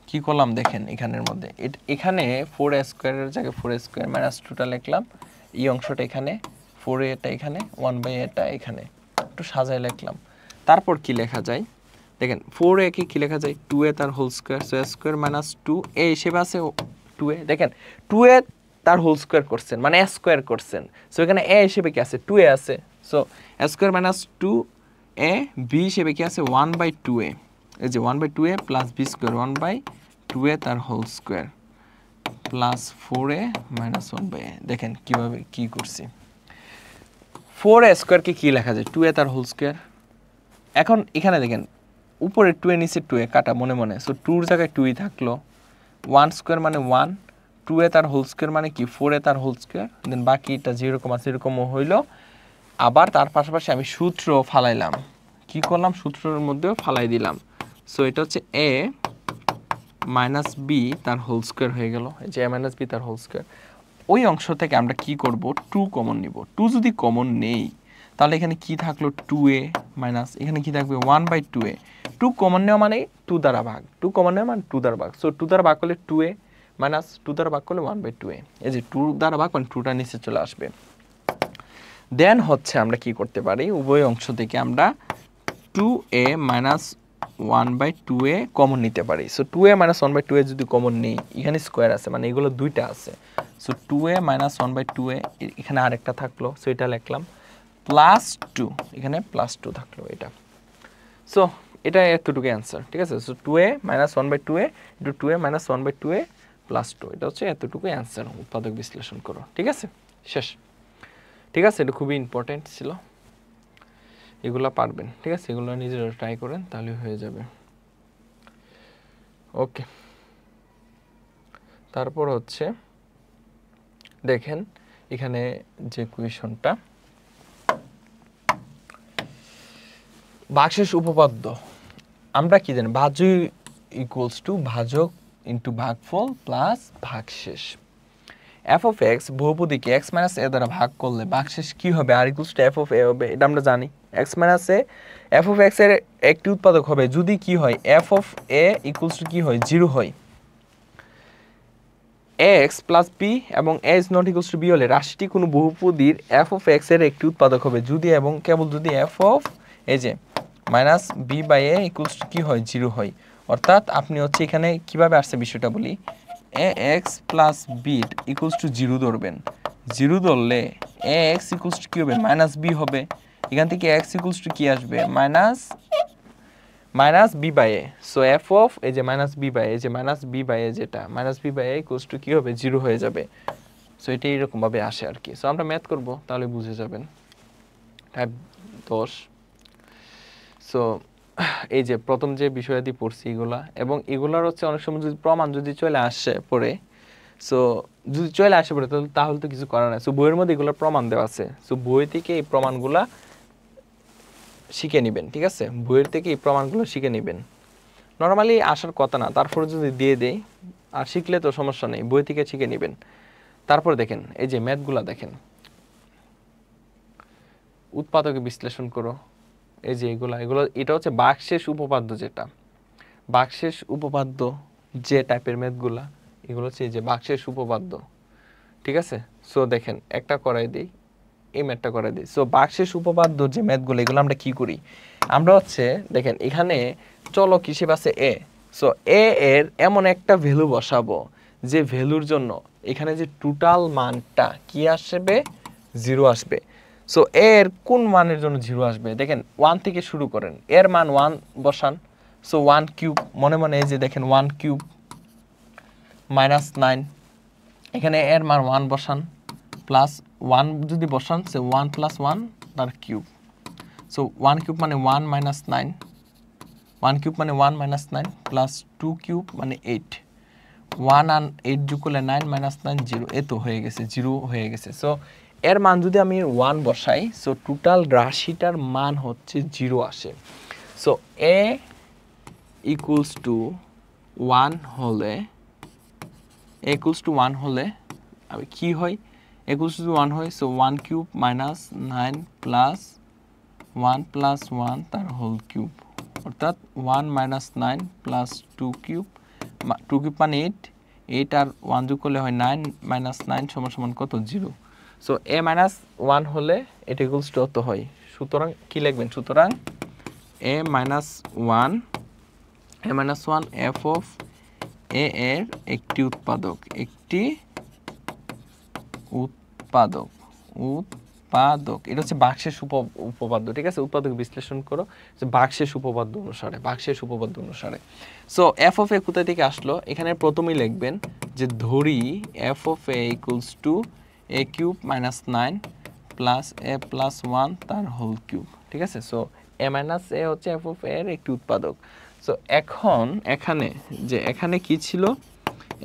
কি করলাম দেখেন এখানের মধ্যে, এখানে 4a² এর জায়গায় 4a² মাইনাস 2টা লিখলাম, এই অংশটা এখানে, 4a এখানে, 1/a এখানে, একটু সাজায় লিখলাম। তারপর কি লেখা যায় দেখেন, 4a কে কি লেখা যায় 2a তার whole square, so a² minus 2a হিসেবে আছে 2a, দেখেন 2a তার হোল স্কয়ার করছেন মানে a স্কয়ার করছেন, সো এখানে a হিসেবে কি আছে 2a আছে, so a² minus 2a, b হিসেবে কি আছে 1/2a, এই যে 1/2a প্লাস b² 1/2a তার whole square plus 4a minus 1/a। দেখেন কিভাবে কি করছি, 4a² কে কি লেখা যায় 2a তার হোল স্কয়ার। এখন এখানে দেখেন উপরে 2a নিচে 2a কাটা মনে মনে, সো 2 এর জায়গায় 2ই থাকলো, 1² মানে 1, 2a তার হোল স্কয়ার মানে কি 4a তার হোল স্কয়ার, দেন বাকিটা যেরকম আছে এরকমও হইলো। আবার তার পাশাপাশি আমি সূত্র ফালাইলাম, কি করলাম সূত্রের মধ্যেও ফালাই দিলাম, সো এটা হচ্ছে a মাইনাস বি তার হোল স্কয়ার হয়ে গেল, এই যে a মাইনাস বি তার হোল স্কয়ার। ওই অংশ থেকে আমরা কি করব 2 কমন নিব, 2 যদি কমন নেই তাহলে এখানে কি থাকলো 2a মাইনাস, এখানে কি থাকবে 1/2a, 2 কমন নেওয়া মানে 2 দ্বারা ভাগ, 2 কমন নেওয়া মানে 2 দ্বারা ভাগ, সো 2 দ্বারা ভাগ করলে 2a মাইনাস 2 দ্বারা ভাগ করলে 1/2a, এই যে 2 দ্বারা ভাগ মানে 2টা নিচে চলে আসবে। দেন হচ্ছে আমরা কি করতে পারি, উভয় অংশ থেকে আমরা 2a মাইনাস 1/2a কমন নিতে পারি, সো 2a মাইনাস 1/2a যদি কমন নেই, এখানে স্কোয়ার আছে মানে এগুলো দুইটা আছে, সো 2a মাইনাস 1/2a, এখানে আরেকটা থাকলো, সো এটা লিখলাম, প্লাস 2, এখানে প্লাস 2 থাকলো এটা। সো এটা এতটুকু অ্যান্সার, ঠিক আছে। So 2a minus 1/2a into 2a minus 1/2a plus 2, এটা হচ্ছে এতটুকু অ্যান্সার, উৎপাদক বিশ্লেষণ করো, ঠিক আছে, শেষ। ঠিক আছে, এটা খুবই ইম্পর্টেন্ট ছিল, এগুলো পারবেন, ঠিক আছে, এগুলো নিজেরা ট্রাই করেন তাহলে হয়ে যাবে। ওকে, তারপর হচ্ছে দেখেন এখানে যে কোয়েশনটা, ভাগশেষ উপপাদ্য আমরা কি জানি, ভাজ্য ইকুয়ালস টু ভাজক ইন্টু ভাগফল প্লাস ভাগশেষ। এফ অফ এক্স বহুপদীকে এক্স মাইনাস এ দ্বারা ভাগ করলে ভাগশেষ কি হবে, R equals to F of A হবে, এটা আমরা জানি। X minus A F of X এর একটি উৎপাদক হবে যদি কি হয় F of A equals to কি হয় 0 হয়, এক্স প্লাস বি এবং A is not equals to B হলে রাশিটি কোনো বহুপদীর এফ অফ এক্স এর একটি উৎপাদক হবে যদি এবং কেবল যদি এফ অফ এই যে minus B by A equals to কি হয় 0 হয়। অর্থাৎ আপনি হচ্ছে এখানে কিভাবে আসছে বিষয়টা বলি, A X plus B equals to 0 ধরবেন, 0 ধরলে এ এক্স ইকুয়ালস টু কি হবে মাইনাস বি হবে, এখান থেকে এক্স ইকুয়ালস টু কি আসবে minus B by A, so F of এই যে মাইনাস বি বাই এ, যে মাইনাস বি বাই এ যেটা minus B by A equals to কি হবে 0 হয়ে যাবে। সো এটা এইরকম ভাবে আসে আর কি। সো আমরা ম্যাথ করব তাহলে বুঝে যাবেন। টাইপ 10। সো এই যে প্রথম যে বিষয়াদি পড়ছি এগুলা, এবং এগুলার হচ্ছে অনেক সময় যদি প্রমাণ যদি চলে আসে পরে, সো যদি চলে আসে পরে তাহলে তো কিছু করার নাই। সো বইয়ের মধ্যে এগুলোর প্রমাণ দেওয়া আছে, সো বই থেকে এই প্রমাণগুলা শিখে নেবেন, ঠিক আছে, বইয়ের থেকে এই প্রমাণগুলো শিখে নেবেন। নর্মালি আসার কথা না, তারপরে যদি দিয়ে দেই আর শিখলে তো সমস্যা নেই, বই থেকে শিখে নেবেন। তারপর দেখেন এই যে ম্যাথগুলা দেখেন, উৎপাদকে বিশ্লেষণ করো, এই যে এগুলো এটা হচ্ছে ভাগশেষ উপপাদ্য, যেটা ভাগশেষ উপপাদ্য যে টাইপের ম্যাথগুলা এগুলো হচ্ছে এই যে ভাগশেষ উপপাদ্য, ঠিক আছে। সো দেখেন একটা করাই দিই, এই ম্যাথটা করাই দিই। সো ভাগশেষ উপপাদ্য যে ম্যাথগুলো এগুলো আমরা কি করি, আমরা হচ্ছে দেখেন এখানে চলক হিসেবে আছে এ, সো এ এর এমন একটা ভ্যালু বসাবো যে ভ্যালুর জন্য এখানে যে টোটাল মানটা কি আসবে 0 আসবে। সো এর কোন মানের জন্য 0 আসবে, দেখেন 1 থেকে শুরু করেন, এর মান 1 বসান, সো 1 কিউব মনে মনে এই যে দেখেন 1 কিউব মাইনাস 9, এখানে এর মান 1 বসান, প্লাস 1 যদি বসান সে 1 প্লাস 1 তার কিউব। সো 1 কিউব মানে 1 মাইনাস 9, 1 কিউব মানে 1 মাইনাস 9 প্লাস 2 কিউব মানে 8, 1 আর 8 যোগ করলে 9 মাইনাস 9 0, এ তো হয়ে গেছে 0 হয়ে গেছে। সো এর মান যদি আমি 1 বসাই সো টোটাল রাশিটার মান হচ্ছে 0 আসে। সো এ ইকুয়ালস টু 1 হলে আমি কি হয় ইকুয়ালস টু 1 হয়, so 1 cube minus 9 plus 1 plus 1 তার হোল কিউব, অর্থাৎ 1 মাইনাস 9 প্লাস 2 কিউব, 2 কিউব মানে 8, 8 আর 1 যোগ করলে হয় 9 মাইনাস 9 সমান সমান কত 0। সো এ মাইনাস 1 হলে এটা ইকুয়ালস টু কত হয়, সুতরাং কি লিখবেন, সুতরাং এ মাইনাস 1 এফ অফ এ এর একটি উৎপাদক, এটা হচ্ছে বাক্সের উপপাদ্য, ঠিক আছে। উৎপাদক বিশ্লেষণ করো বাক্সের উপপাদ্য অনুসারে। সো এফ অফ এ কোথা থেকে আসলো, এখানে প্রথমেই লিখবেন যে ধরি F of A equals to A cube minus 9 plus A plus 1 তার হোল কিউব, ঠিক আছে। সো এ মাইনাস এ হচ্ছে এফ অফ এর একটি উৎপাদক। সো এখন এখানে কি ছিল,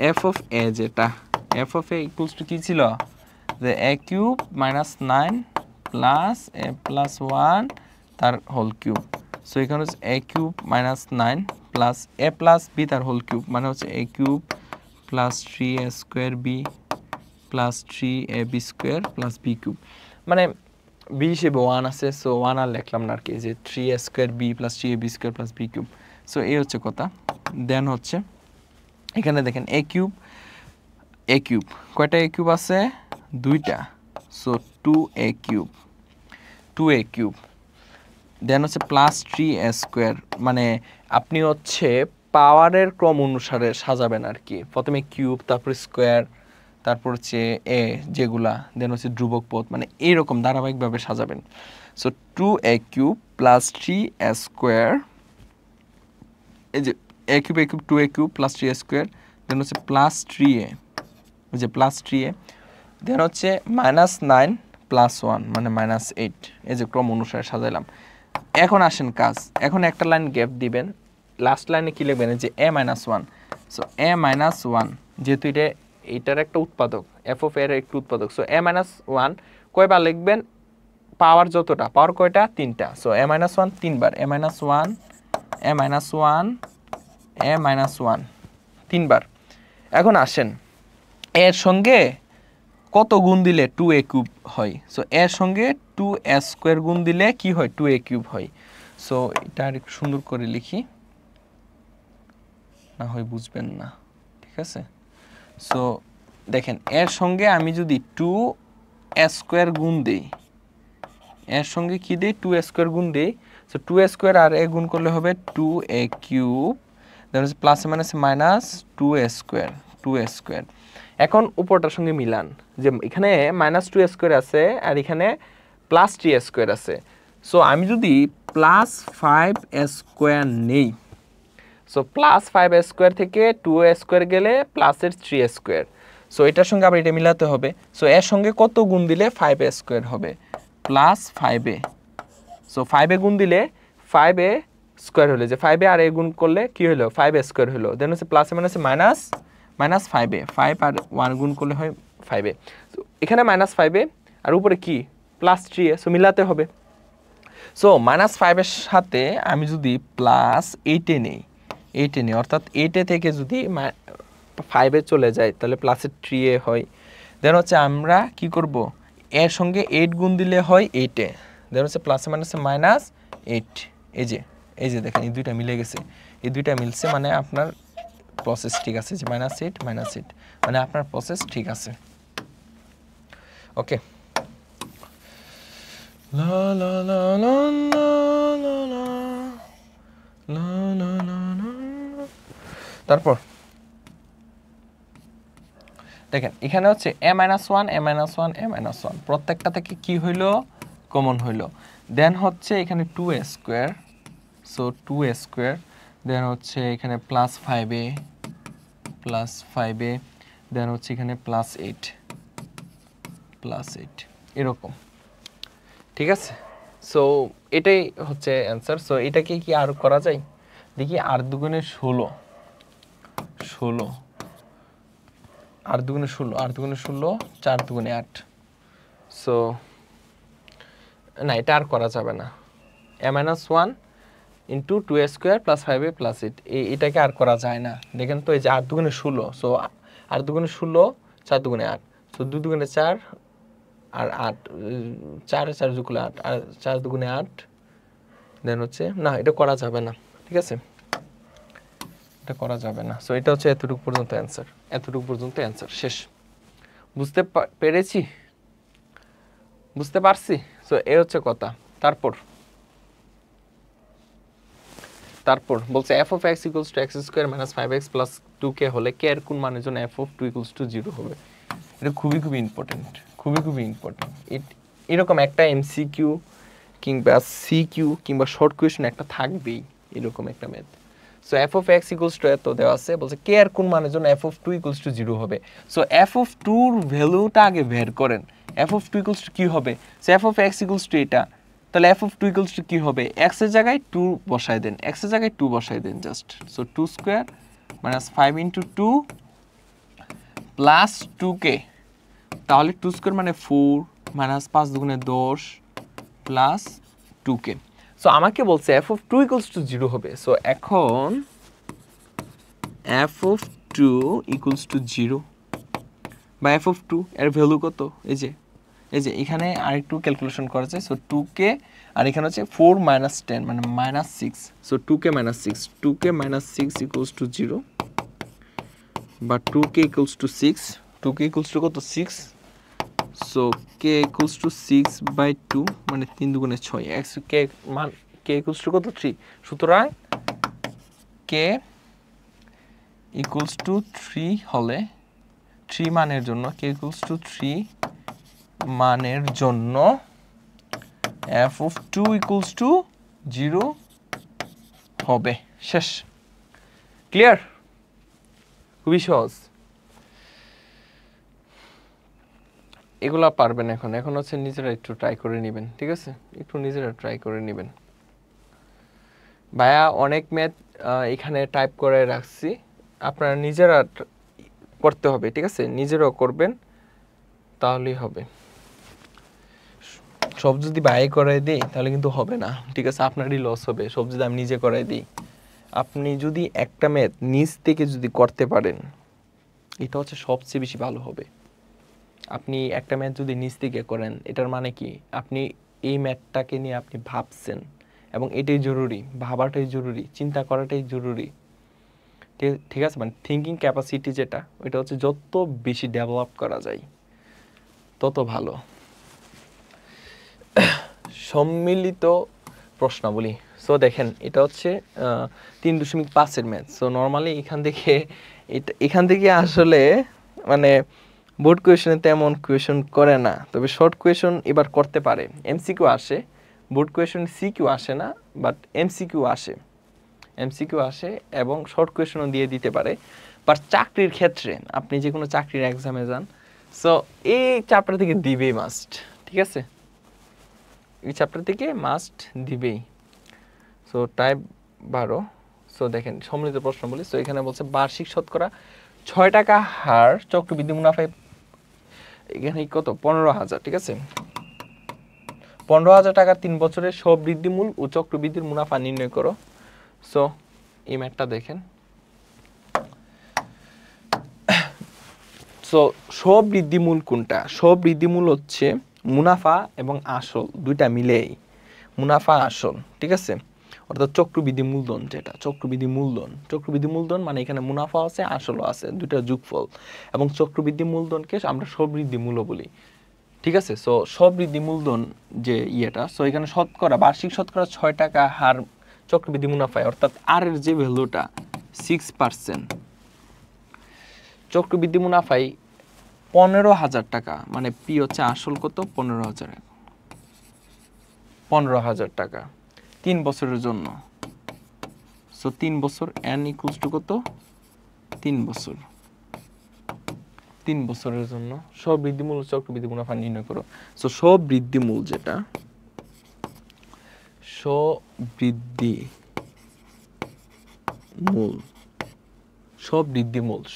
এফ অফ এ, যেটা F of A equals to কি ছিল, যে A cube minus 9 plus A plus 1 তার হোল কিউব। সো এখানে হচ্ছে এ cube minus 9 plus A plus B তার হোল কিউব, মানে হচ্ছে এ cube plus 3 A square B plus 3 A B square plus B cube, মানে বি হিসেবে 1 আছে, সো 1 আর লিখলাম না আর কি, যে 3 A square B plus 3 A B square plus B cube. So এই হচ্ছে কথা। দেন হচ্ছে এখানে দেখেন এ কিউব কয়টা এ কিউব আছে, 2টা, সো 2a কিউব। দেন হচ্ছে প্লাস 3a স্কোয়ার, মানে আপনি হচ্ছে পাওয়ারের ক্রম অনুসারে সাজাবেন আর কি, প্রথমে কিউব তারপর স্কোয়ার তারপর হচ্ছে এ যেগুলা, দেন হচ্ছে ধ্রুবক পদ, মানে এইরকম ধারাবাহিকভাবে সাজাবেন। So 2a cube plus 3a square, এই যে A cube 2a cube plus 3a square, then হচ্ছে প্লাস 3a, এই যে প্লাস 3a, দেন হচ্ছে মাইনাস 9 প্লাস 1 মানে মাইনাস 8, এই যে ক্রম অনুসারে সাজাইলাম। এখন আসেন কাজ, এখন একটা লাইন গ্যাপ দিবেন, লাস্ট লাইনে কি লিখবেন, যে এ মাইনাস 1। সো এ মাইনাস 1 যেহেতু এইটার একটা উৎপাদক, এফ অফ এর একটা উৎপাদক, সো এ মাইনাস 1 কয়বার লিখবেন, পাওয়ার যতটা, পাওয়ার কয়টা, 3টা, সো এ মাইনাস 1 3বার, এ মাইনাস 1 3বার। এখন আসেন এর সঙ্গে কত গুণ দিলে 2a কিউব হয়, সো এর সঙ্গে 2a স্কোয়ার গুণ দিলে কি হয়, 2a কিউব হয়। সো এটা আর একটু সুন্দর করে লিখি, না হয় বুঝবেন না, ঠিক আছে। সো দেখেন এর সঙ্গে আমি যদি 2a স্কোয়ার গুণ দিই, এর সঙ্গে কি দিই, 2a স্কোয়ার গুণ দিই, সো 2a স্কোয়ার আর এ গুণ করলে হবে 2a কিউব, দেন হচ্ছে plus minus minus 2a square. এখন উপরটার সঙ্গে মিলান, যে এখানে মাইনাস 2a স্কোয়ার আছে আর এখানে প্লাস 3a স্কোয়ার আছে। সো আমি যদি প্লাস 5a স্কোয়ার নেই, সো প্লাস 5a স্কোয়ার থেকে 2a স্কোয়ার গেলে প্লাসের 3a স্কোয়ার, সো এটার সঙ্গে আবার এটা মিলাতে হবে। সো এর সঙ্গে কত গুণ দিলে 5a স্কোয়ার হবে, প্লাস 5a। সো 5a গুণ দিলে 5a স্কোয়ার হলো, যে 5a আর এ গুণ করলে কি হলো, 5a স্কোয়ার হলো, দেন হচ্ছে প্লাসে মাইনাসে মাইনাস 5a, 5 আর 1 গুণ করলে হয় 5a। সো এখানে মাইনাস 5a আর উপরে কি প্লাস 3a, সো মিলাতে হবে। সো মাইনাস 5 এর সাথে আমি যদি প্লাস 8 নিই, অর্থাৎ 8 থেকে যদি 5 চলে যায় তাহলে প্লাসের 3a হয়। দেন হচ্ছে আমরা কি করব, এর সঙ্গে 8 গুণ দিলে হয় 8, দেন হচ্ছে প্লাসে মাইনাসে মাইনাস 8, এই যে দেখেন এই দুইটা মিলে গেছে, এই দুইটা মিলছে, মানে আপনার প্রসেস ঠিক আছে, যে মাইনাস 8 মানে আপনার প্রসেস ঠিক আছে। ওকে, লা লা লা লা লা লা লা লা লা লা। তারপর দেখেন এখানে হচ্ছে a - 1 প্রত্যেকটা থেকে কি হইলো, কমন হইলো। দেন হচ্ছে এখানে 2a square, so 2a square, then হচ্ছে এখানে +5a +5a দেন হচ্ছে এখানে +8 এরকম, ঠিক আছে। সো এটাই হচ্ছে অ্যান্সার। সো এটাকে কি আর করা যায়? দেখি 8 দুগুণে 16 8 দুগুণে 16 4 দুগুণে 8। সো না, এটা আর করা যাবে না। a-1 ইন্টু 2a² + 5a + 8 এটাকে আর করা যায় না। দেখেন তো, এই যে 8 দুগুণে 16, সো 8 দুগুণে 16 4 দুগুণে 8, সো 2 দুগুণে 4 আর 8 4 4 যোগ করলে 8 আর 4 দুগুণে 8 দেন হচ্ছে না, এটা করা যাবে না, ঠিক আছে, এটা করা যাবে না। সো এটা হচ্ছে এতটুকু পর্যন্ত অ্যান্সার, এতটুকু পর্যন্ত অ্যান্সার শেষ। বুঝতে পেরেছি, বুঝতে পারছি। সো এ হচ্ছে কথা। তারপর বলছে f of x equals to x² - 5x + 2k হলে k এর কোন মানের জন্য f of 2 equals to 0 হবে? এটা খুবই ইম্পর্টেন্ট, খুবই ইম্পর্টেন্ট। এরকম একটা এমসিকিউ কিংবা সিকিউ কিংবা শর্ট কোয়েশ্চেন একটা থাকবেই, এরকম একটা math. So f of x equals to এত দেওয়া আছে, বলছে k এর কোন মানের জন্য f of 2 equals to 0 হবে। সো f of 2 এর ভ্যালুটা আগে বের করেন। f of 2 equals to কি হবে? So f of x equals to এটা, তাহলে f of 2 equals to কি হবে? x এর জায়গায় 2 বসায় দেন, x এর জায়গায় 2 বসায় দেন জাস্ট। সো 2² - 5 × 2 + 2k, তাহলে 2² মানে 4 - 5 দুগুণে 10 + 2k। সো আমাকে বলছে f of 2 equals to 0 হবে। সো এখন f of 2 equals to 0 বা f of 2 এর ভ্যালু কত? এই যে এখানে আরেকটু ক্যালকুলেশন করা যায়। সো 2k আর এখানে হচ্ছে 4 - 10 মানে -6। So 2k - 6, 2k - 6 equals to 0 বা 2k equals to 6, 2k equals to কত? 6। সো k equals to 6/2 মানে 3 দুগুণে 6, k মান k equals to কত? 3। সুতরাং k equals to 3 হলে 3 মানের জন্য k equals to 3 মানের জন্য f of 2 equals to 0 হবে। শেষ, ক্লিয়ার? খুবই সহজ। এগুলা পারবেন। এখন হচ্ছে নিজেরা একটু ট্রাই করে নেবেন, ঠিক আছে, একটু নিজেরা ট্রাই করে নেবেন। ভাইয়া অনেক ম্যাথ এখানে টাইপ করে রাখছি, আপনারা নিজেরা করতে হবে, ঠিক আছে, নিজেরাও করবেন, তাহলেই হবে। সব যদি ভাই করাই দিই তাহলে কিন্তু হবে না, ঠিক আছে, আপনারই লস হবে। সব যদি আমি নিজে করাই দিই, আপনি যদি একটা ম্যাথ নিজ থেকে যদি করতে পারেন, এটা হচ্ছে সবচেয়ে বেশি ভালো হবে। আপনি একটা ম্যাথ যদি নিজ থেকে করেন, এটার মানে কি? আপনি এই ম্যাথটাকে নিয়ে আপনি ভাবছেন, এবং এটাই জরুরি, ভাবাটাই জরুরি, চিন্তা করাটাই জরুরি, ঠিক আছে। মানে থিঙ্কিং ক্যাপাসিটি যেটা, ওইটা হচ্ছে যত বেশি ডেভেলপ করা যায় তত ভালো। সম্মিলিত প্রশ্নাবলী। সো দেখেন, এটা হচ্ছে 3.5-এর ম্যাথ। সো নর্মালি এখান থেকে আসলে মানে বোর্ড কোয়েশনে তেমন কোয়েশন করে না, তবে শর্ট কোয়েশন এবার করতে পারে। এমসিকিউ আসে, বোর্ড কোয়েশন সিকিউ আসে না, বাট এমসিকিউ আসে এবং শর্ট কোয়েশনও দিয়ে দিতে পারে। বাট চাকরির ক্ষেত্রে আপনি যে কোনো চাকরির এক্সামে যান, সো এই চ্যাপ্টার থেকে দিবেই মাস্ট, ঠিক আছে, এই চ্যাপ্টার থেকে মাস্ট দিবেই। So type 12। সো দেখেন সম্মিলিত প্রশ্ন বলি। সো এখানে বলছে বার্ষিক শতকরা 6 টাকা হার চক্রবৃদ্ধি মুনাফায়, এখানে কত? 15,000, ঠিক আছে, 15,000 টাকা 3 বছরের স্ববৃদ্ধিমূল ও চক্রবৃদ্ধির মুনাফা নির্ণয় করো। সো এই ম্যাথটা দেখেন। সো স্ববৃদ্ধিমূল কোনটা? স্ববৃদ্ধিমূল হচ্ছে মুনাফা এবং আসল দুইটা মিলেই, মুনাফা আসল, ঠিক আছে, অর্থাৎ চক্রবৃদ্ধি মূলধন, যেটা চক্রবৃদ্ধি মূলধন মানে এখানে মুনাফা আছে, আসলও আছে, দুইটা যোগফল, এবং চক্রবৃদ্ধি মূলধনকে আমরা স্ববৃদ্ধি মূল্য বলি, ঠিক আছে। সো স্ববৃদ্ধি মূলধন যে ইয়েটা, সো এখানে শতকরা, বার্ষিক শতকরা 6 টাকা হার চক্রবৃদ্ধি মুনাফায়, অর্থাৎ আর এর যে ভ্যালুটা 6%, চক্রবৃদ্ধি মুনাফায় 15,000 টাকা, মানে পি হচ্ছে আসল কত? 15,000 টাকা 3 বছরের জন্য। সো 3 বছর n ইকুয়ালস টু কত 3 বছর 3 বছরের জন্য স্ববৃদ্ধিমূল চক্রবৃদ্ধি মুনাফা নির্ণয় করো। সো স্ববৃদ্ধিমূল যেটা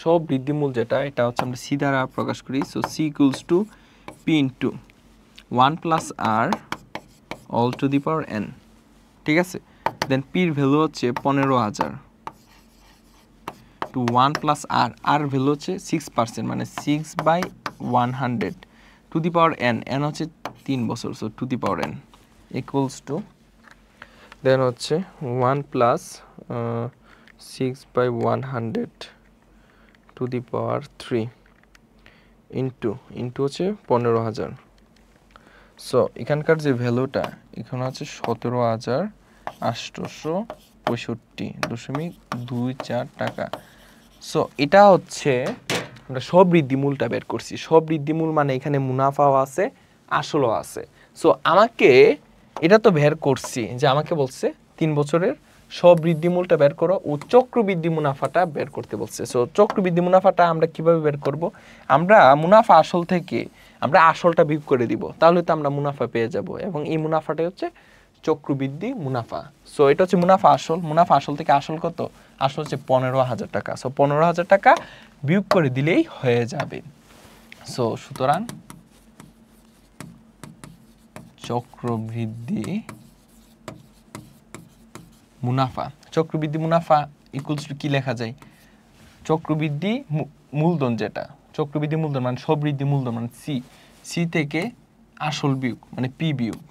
স্ববৃদ্ধিমূল যেটা এটা হচ্ছে আমরা সি দ্বারা প্রকাশ করি। So C equals to P into 1 plus R all to the power n, ঠিক আছে। দেন পির ভ্যালু হচ্ছে 15,000 to 1 plus R, R value হচ্ছে 6%, মানে 6/100 to the power n, n হচ্ছে 3 বছর। So to the power n equals to then হচ্ছে 1 plus 6/100 to the power 3 into হচ্ছে 15,000। সো এখানকার যে ভ্যালুটা এখানে হচ্ছে 17,865.24 টাকা। সো এটা হচ্ছে আমরা স্ববৃদ্ধিমূলটা বের করছি। স্ববৃদ্ধিমূল মানে এখানে মুনাফাও আছে আসলও আছে। সো আমাকে এটা তো বের করছি যে আমাকে বলছে 3 বছরের স্ববৃদ্ধিমূলটা বের করো ও চক্রবৃদ্ধি মুনাফাটা বের করতে বলছে। সো চক্রবৃদ্ধি মুনাফাটা আমরা কিভাবে বের করব? আমরা মুনাফা আসল থেকে আমরা আসলটা বিয়োগ করে দিব, তাহলে তো আমরা মুনাফা পেয়ে যাব, এবং এই মুনাফাটাই হচ্ছে চক্রবৃদ্ধি মুনাফা। সো এটা হচ্ছে মুনাফা আসল থেকে আসল কত? আসল হচ্ছে 15,000 টাকা। সো 15,000 টাকা বিয়োগ করে দিলেই হয়ে যাবে। সো সুতরাং চক্রবৃদ্ধি মুনাফা ইকুয়ালস টু কি লেখা যায়? চক্রবৃদ্ধি মূলধন, যেটা চক্রবৃদ্ধি মূলধন মানে স্ববৃদ্ধি মূলধন মানে সি থেকে আসল বিয়োগ মানে পি বিয়োগ,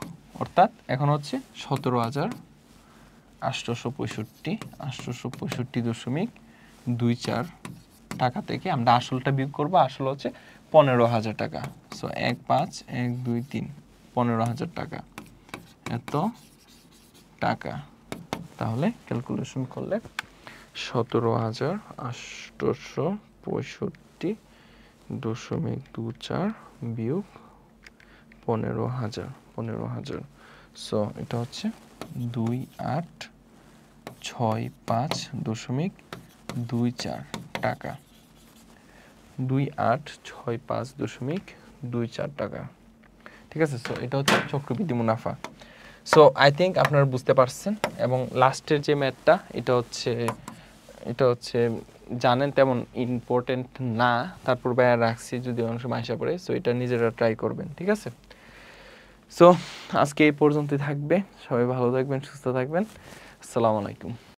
অর্থাৎ এখন হচ্ছে 17,865.24 টাকা থেকে আমরা আসলটা বিয়োগ করবো। আসল হচ্ছে 15,000 টাকা। সো 1 5 1 2 3 15,000 টাকা, এত টাকা। তাহলে ক্যালকুলেশন করলে 17,865.24 বিয়োগ 15,000। সো এটা হচ্ছে 2865.24 টাকা, 2865.24 টাকা, ঠিক আছে। সো এটা হচ্ছে চক্রবৃদ্ধি মুনাফা। সো আই থিঙ্ক আপনারা বুঝতে পারছেন। এবং লাস্টের যে ম্যাথটা এটা হচ্ছে জানেন তেমন ইম্পর্টেন্ট না, তারপর বাইরে রাখছি যদি অনেক সময় আসা পড়ে। সো এটা নিজেরা ট্রাই করবেন, ঠিক আছে। সো আজকে এই পর্যন্তই থাকবে। সবাই ভালো থাকবেন, সুস্থ থাকবেন। আসসালামু আলাইকুম।